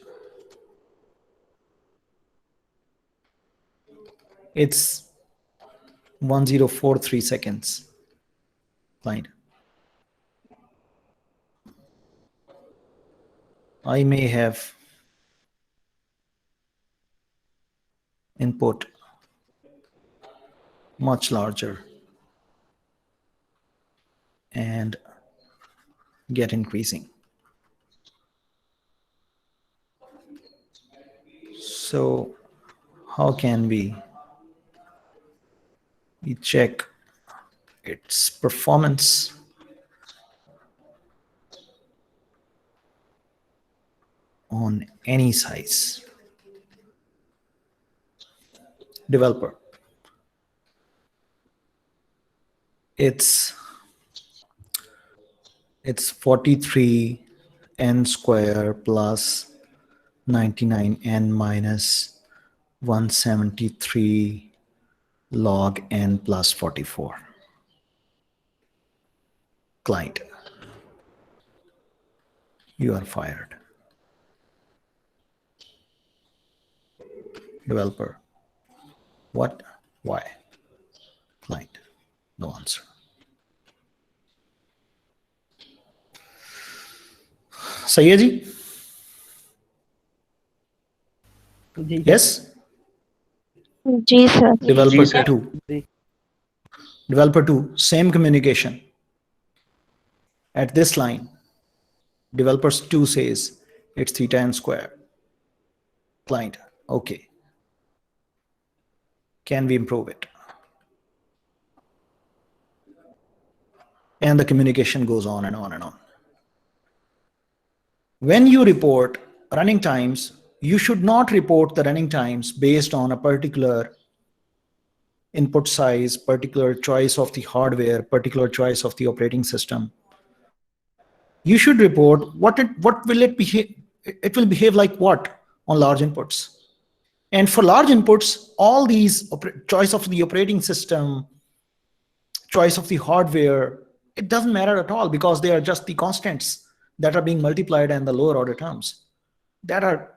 It's 1043 seconds. Client, I may have input much larger and get increasing. So how can we check its performance? On any size. Developer. It's 43 n square plus 99 n minus 173 log n plus 44. Client, you are fired. Developer, what? Why? Client, no answer. सही है जी? Yes? जी sir. Developer 2. Developer 2, same communication. At this line, developer 2 says it's theta n square. Client, okay. Can we improve it? And the communication goes on and on and on. When you report running times, you should not report the running times based on a particular input size, particular choice of the hardware, particular choice of the operating system. You should report what will it behave. It will behave like what on large inputs. And for large inputs, all these choice of the operating system, choice of the hardware, it doesn't matter at all because they are just the constants that are being multiplied and the lower order terms that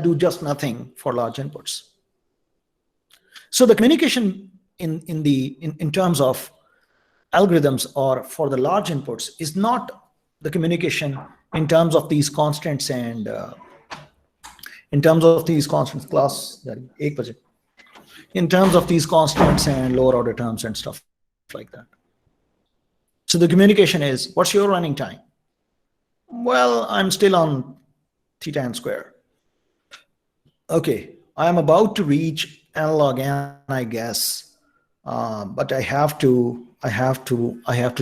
do just nothing for large inputs. So the communication in terms of algorithms or for the large inputs is not the communication in terms of these constants and in terms of these constants class, in terms of these constants and lower order terms and stuff like that. So the communication is, what's your running time? Well, I'm still on theta n square. Okay, I'm about to reach analog n, I guess, but I have to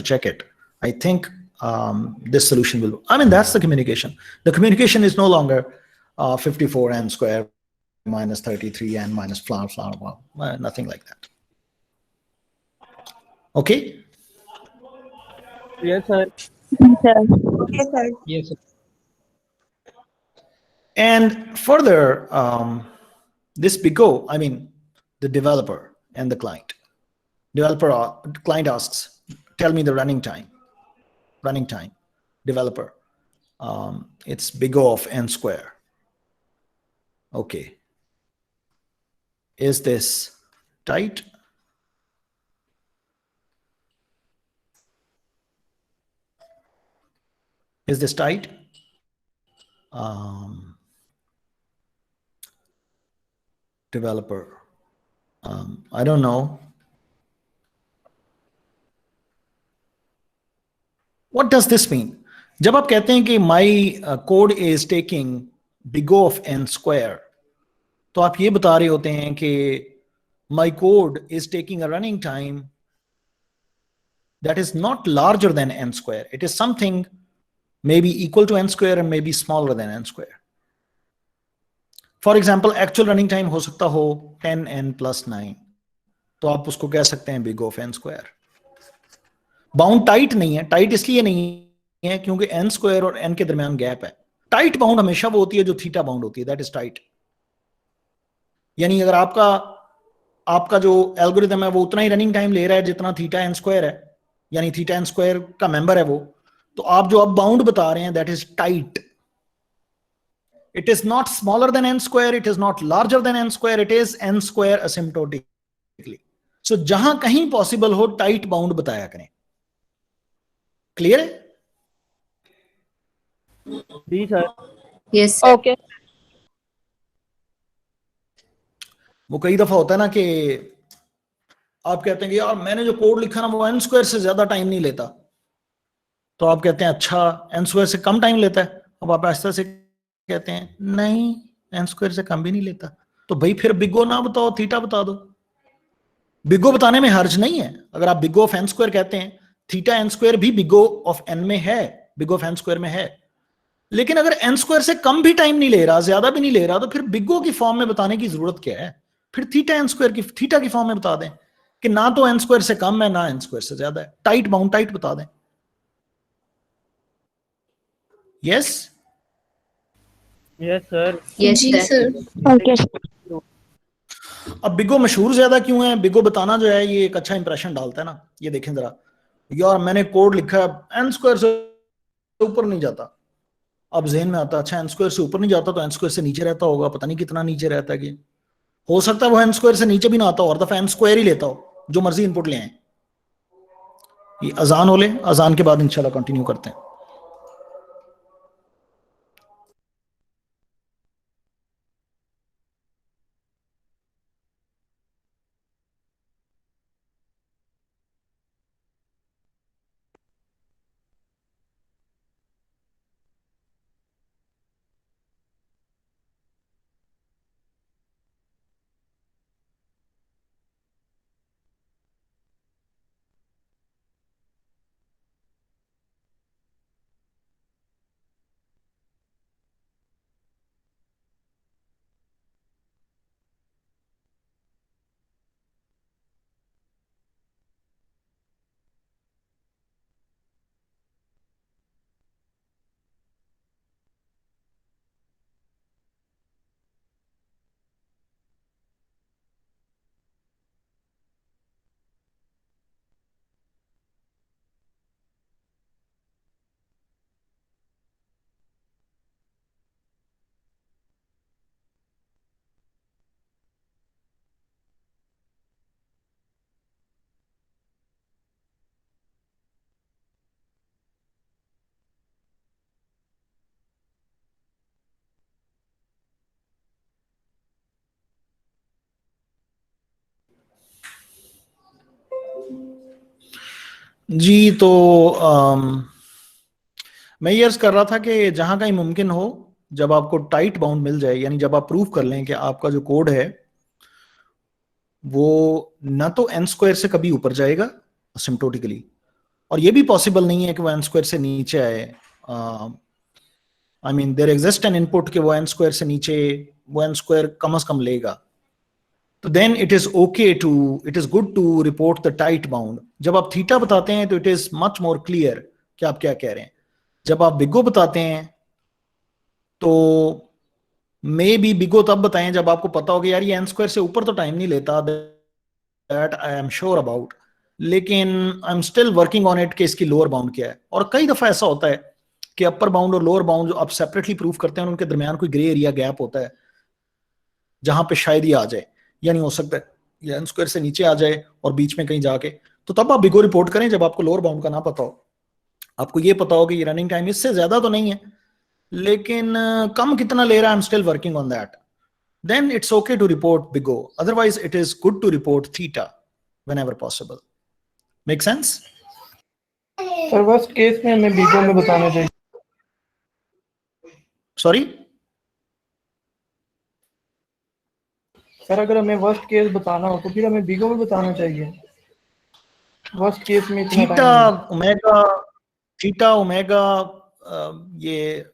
check it. I think this solution will. I mean, that's the communication. The communication is no longer 54 n square minus 33 n minus flower, nothing like that. Okay. Yes, sir. Yes, sir. Yes, sir. And further, this BIGO, I mean, the developer and the client. Client asks, tell me the running time. Developer, it's BIGO of n square. Okay. Is this tight? Is this tight? Developer, I don't know. What does this mean? जब आप कहते हैं कि my code is taking BIGO of n square, तो आप ये बता रहे होते हैं कि my code is taking a running time that is not larger than n square. It is something maybe equal to n square and maybe smaller than n square. For example, actual running time हो सकता हो 10n plus 9. तो आप उसको कह सकते हैं BIGO of n square. Bound tight नहीं है. टाइट इसलिए नहीं है क्योंकि n स्क्वायर और n के दरमियान गैप है. टाइट बाउंड हमेशा वो होती है जो थीटा बाउंड होती है. That is tight. यानी अगर आपका जो एल्गोरिथम है वो उतना ही रनिंग टाइम ले रहा है जितना थीटा n स्क्वायर है, यानी थीटा n स्क्वायर का मेंबर है वो, तो आप जो अब बाउंड बता रहे हैं that is tight. It is not smaller than n square, it is not larger than n square, it is n square asymptotically. So जहां कहीं पॉसिबल हो टाइट बाउंड बताया करें. क्लियर है? D sir. Yes, sir. Okay वो कई दफा होता है ना कि आप कहते हैं कि यार मैंने जो कोड लिखा ना वो एन स्क्वायर से ज्यादा टाइम नहीं लेता, तो आप कहते हैं अच्छा एन स्क्वायर से कम टाइम लेता है। अब आप ऐसा से कहते हैं नहीं एन स्क्वायर से कम भी नहीं लेता, तो भाई फिर बिग ओ ना बताओ, थीटा बता दो। बिग ओ बताने में हर्ज नहीं है। अगर आप big o of n square कहते हैं, थीटा एन स्क्वायर भी बिग ओ ऑफ एन में है, big o of n square में है। लेकिन अगर एन स्क्वायर से कम भी टाइम नहीं ले रहा, ज्यादा भी नहीं ले रहा, तो फिर बिग ओ की फॉर्म में बताने की जरूरत क्या है? फिर थीटा एन स्क्वायर की थीटा की फॉर्म में बता दें कि ना तो एन स्क्वायर से कम है ना एन स्क्वायर से ज्यादा है, टाइट बाउंड टाइट बता दें। Yes yes sir. Yes, sir. Okay अब बिगो मशहूर ज्यादा क्यों है? बिगो बताना जो है ये एक अच्छा इंप्रेशन डालता है ना। ये देखें जरा, यार मैंने कोड लिखा है एन स्क्वायर से ऊपर नहीं जाता। अब जहन में आता अच्छा एन स्क्वायर से ऊपर नहीं जाता तो एन स्क्वायर से नीचे रहता होगा, पता नहीं कितना नीचे रहता है। कि हो सकता है वो एन स्क्वायर से नीचे भी ना आता हो, और दफा एन स्क्वायर ही लेता हो, जो मर्जी इनपुट ले आए। ये अजान हो ले, अजान के बाद इंशाल्लाह कंटिन्यू करते हैं। जी तो मैं ये अर्ज कर रहा था कि जहां कहीं मुमकिन हो, जब आपको टाइट बाउंड मिल जाए, यानी जब आप प्रूव कर लें कि आपका जो कोड है वो ना तो एन स्क्वायर से कभी ऊपर जाएगा असिम्प्टोटिकली, और ये भी पॉसिबल नहीं है कि वो एन स्क्वायर से नीचे आए। I mean there exist an input कि वो एन स्क्वायर से नीचे, वो एन स्क्वायर कम से कम लेगा। तो then it is okay to, it is good to report the tight bound. जब आप थीटा बताते हैं तो it is much more clear कि आप क्या कह रहे हैं। जब आप बिगो बताते हैं तो मे बी बिगो तब बताएं जब आपको पता हो कि यार ये एन स्क्वायर से ऊपर तो टाइम नहीं लेता, that I am sure about, लेकिन I am still working on it कि इसकी लोअर बाउंड क्या है। और कई दफा ऐसा होता है कि अपर बाउंड और लोअर बाउंड जो आप सेपरेटली प्रूफ करते हैं उनके दरमियान कोई ग्रे एरिया गैप होता है जहां पे शायद ये आ जाए, यानी हो सकता है ये एन स्क्वायर से नीचे आ जाए और बीच में कहीं जाके, तो तब आप बिगो रिपोर्ट करें जब आपको लोअर बाउंड का ना पता हो। आपको ये पता हो कि ये रनिंग टाइम इससे ज्यादा तो नहीं है, लेकिन कम कितना ले रहा है, आई am still working on that, then it's okay to report big O. Otherwise, it is good to report theta whenever possible. Make sense? Sir worst case में हमें बीगो में बताना चाहिए। Sorry? सर अगर हमें वर्स्ट केस बताना हो तो फिर हमें बीगो में बताना चाहिए। वर्स्ट केस में इतना Theta, omega, theta, omega, ये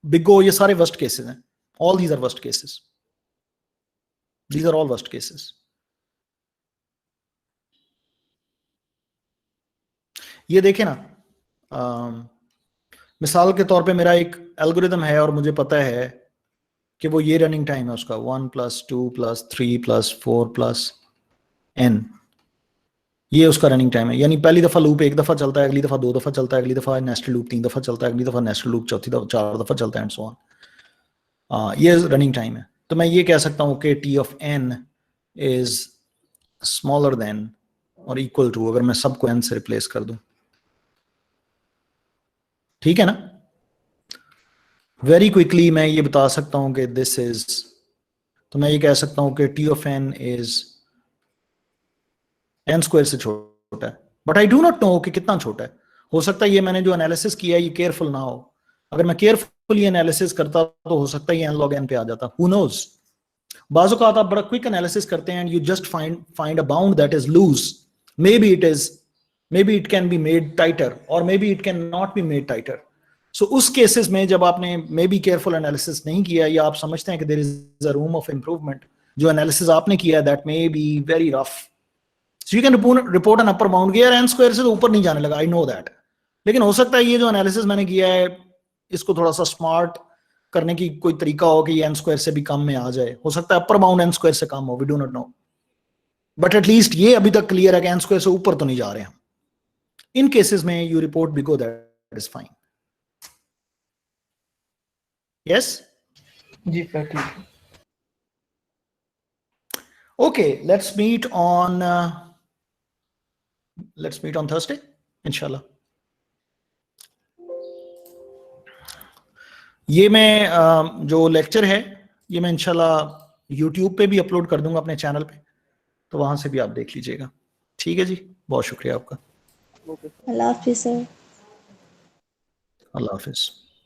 big O, ये सारे worst cases हैं. All these are worst cases. These are all worst cases. ये देखें ना, मिसाल के तौर पे मेरा एक एल्गोरिदम है और मुझे पता है कि वो ये रनिंग टाइम है उसका 1 + 2 + 3 + 4 + n, ये उसका रनिंग टाइम है। यानी पहली दफा लूप एक दफा चलता है, अगली दफा 2 दफा चलता है, अगली दफा नेस्टेड लूप 3 दफा चलता है, अगली दफा नेस्टेड लूप चौथी दफा 4 दफा चलता है, एंड सो ऑन। ये रनिंग टाइम है। तो मैं ये कह सकता हूँ कि t of n is smaller than और इक्वल टू, अगर मैं सबको n से रिप्लेस कर दूं, ठीक है ना? वेरी क्विकली मैं ये बता सकता हूं कि दिस इज, तो मैं ये कह सकता हूं कि T of n is n square से छोटा है, but I do not know कि कितना छोटा है। हो सकता है ये मैंने जो एनालिसिस किया है ये केयरफुल ना हो। अगर मैं केयरफुली एनालिसिस करता तो हो सकता है ये एन लॉग एन पे आ जाता, हु नोज। बाजू का आप बड़ा क्विक एनालिसिस करते हैं and you just find a bound that is loose, maybe it can be made tighter or maybe it can not be made tighter. So उस cases में जब आपने मे बी केयरफुल एनालिसिस नहीं किया या आप समझते हैं कि there is a room of improvement, जो एनालिसिस आपने किया that may be very rough, so you can report an upper bound here n square से तो ऊपर नहीं जाने लगा, आई नो दैट। लेकिन हो सकता है ये जो एनालिसिस मैंने किया है इसको थोड़ा सा स्मार्ट करने की कोई तरीका हो कि ये एन स्क्वायर से भी कम में आ जाए, हो सकता है अपर बाउंड एन स्क्वायर से कम हो, we do not know, but at least ये अभी तक क्लियर है कि एन स्क्वायर से ऊपर तो नहीं जा रहे हैं। इन केसेस में you report big O, that is fine. Yes जी सर, ठीक है। Okay, let's meet on Thursday इंशाल्लाह। ये मैं जो लेक्चर है ये मैं इंशाल्लाह यूट्यूब पे भी अपलोड कर दूंगा अपने चैनल पे, तो वहां से भी आप देख लीजिएगा। ठीक है जी, बहुत शुक्रिया आपका। अल्लाह हाफिज़ सर। अल्लाह हाफिज।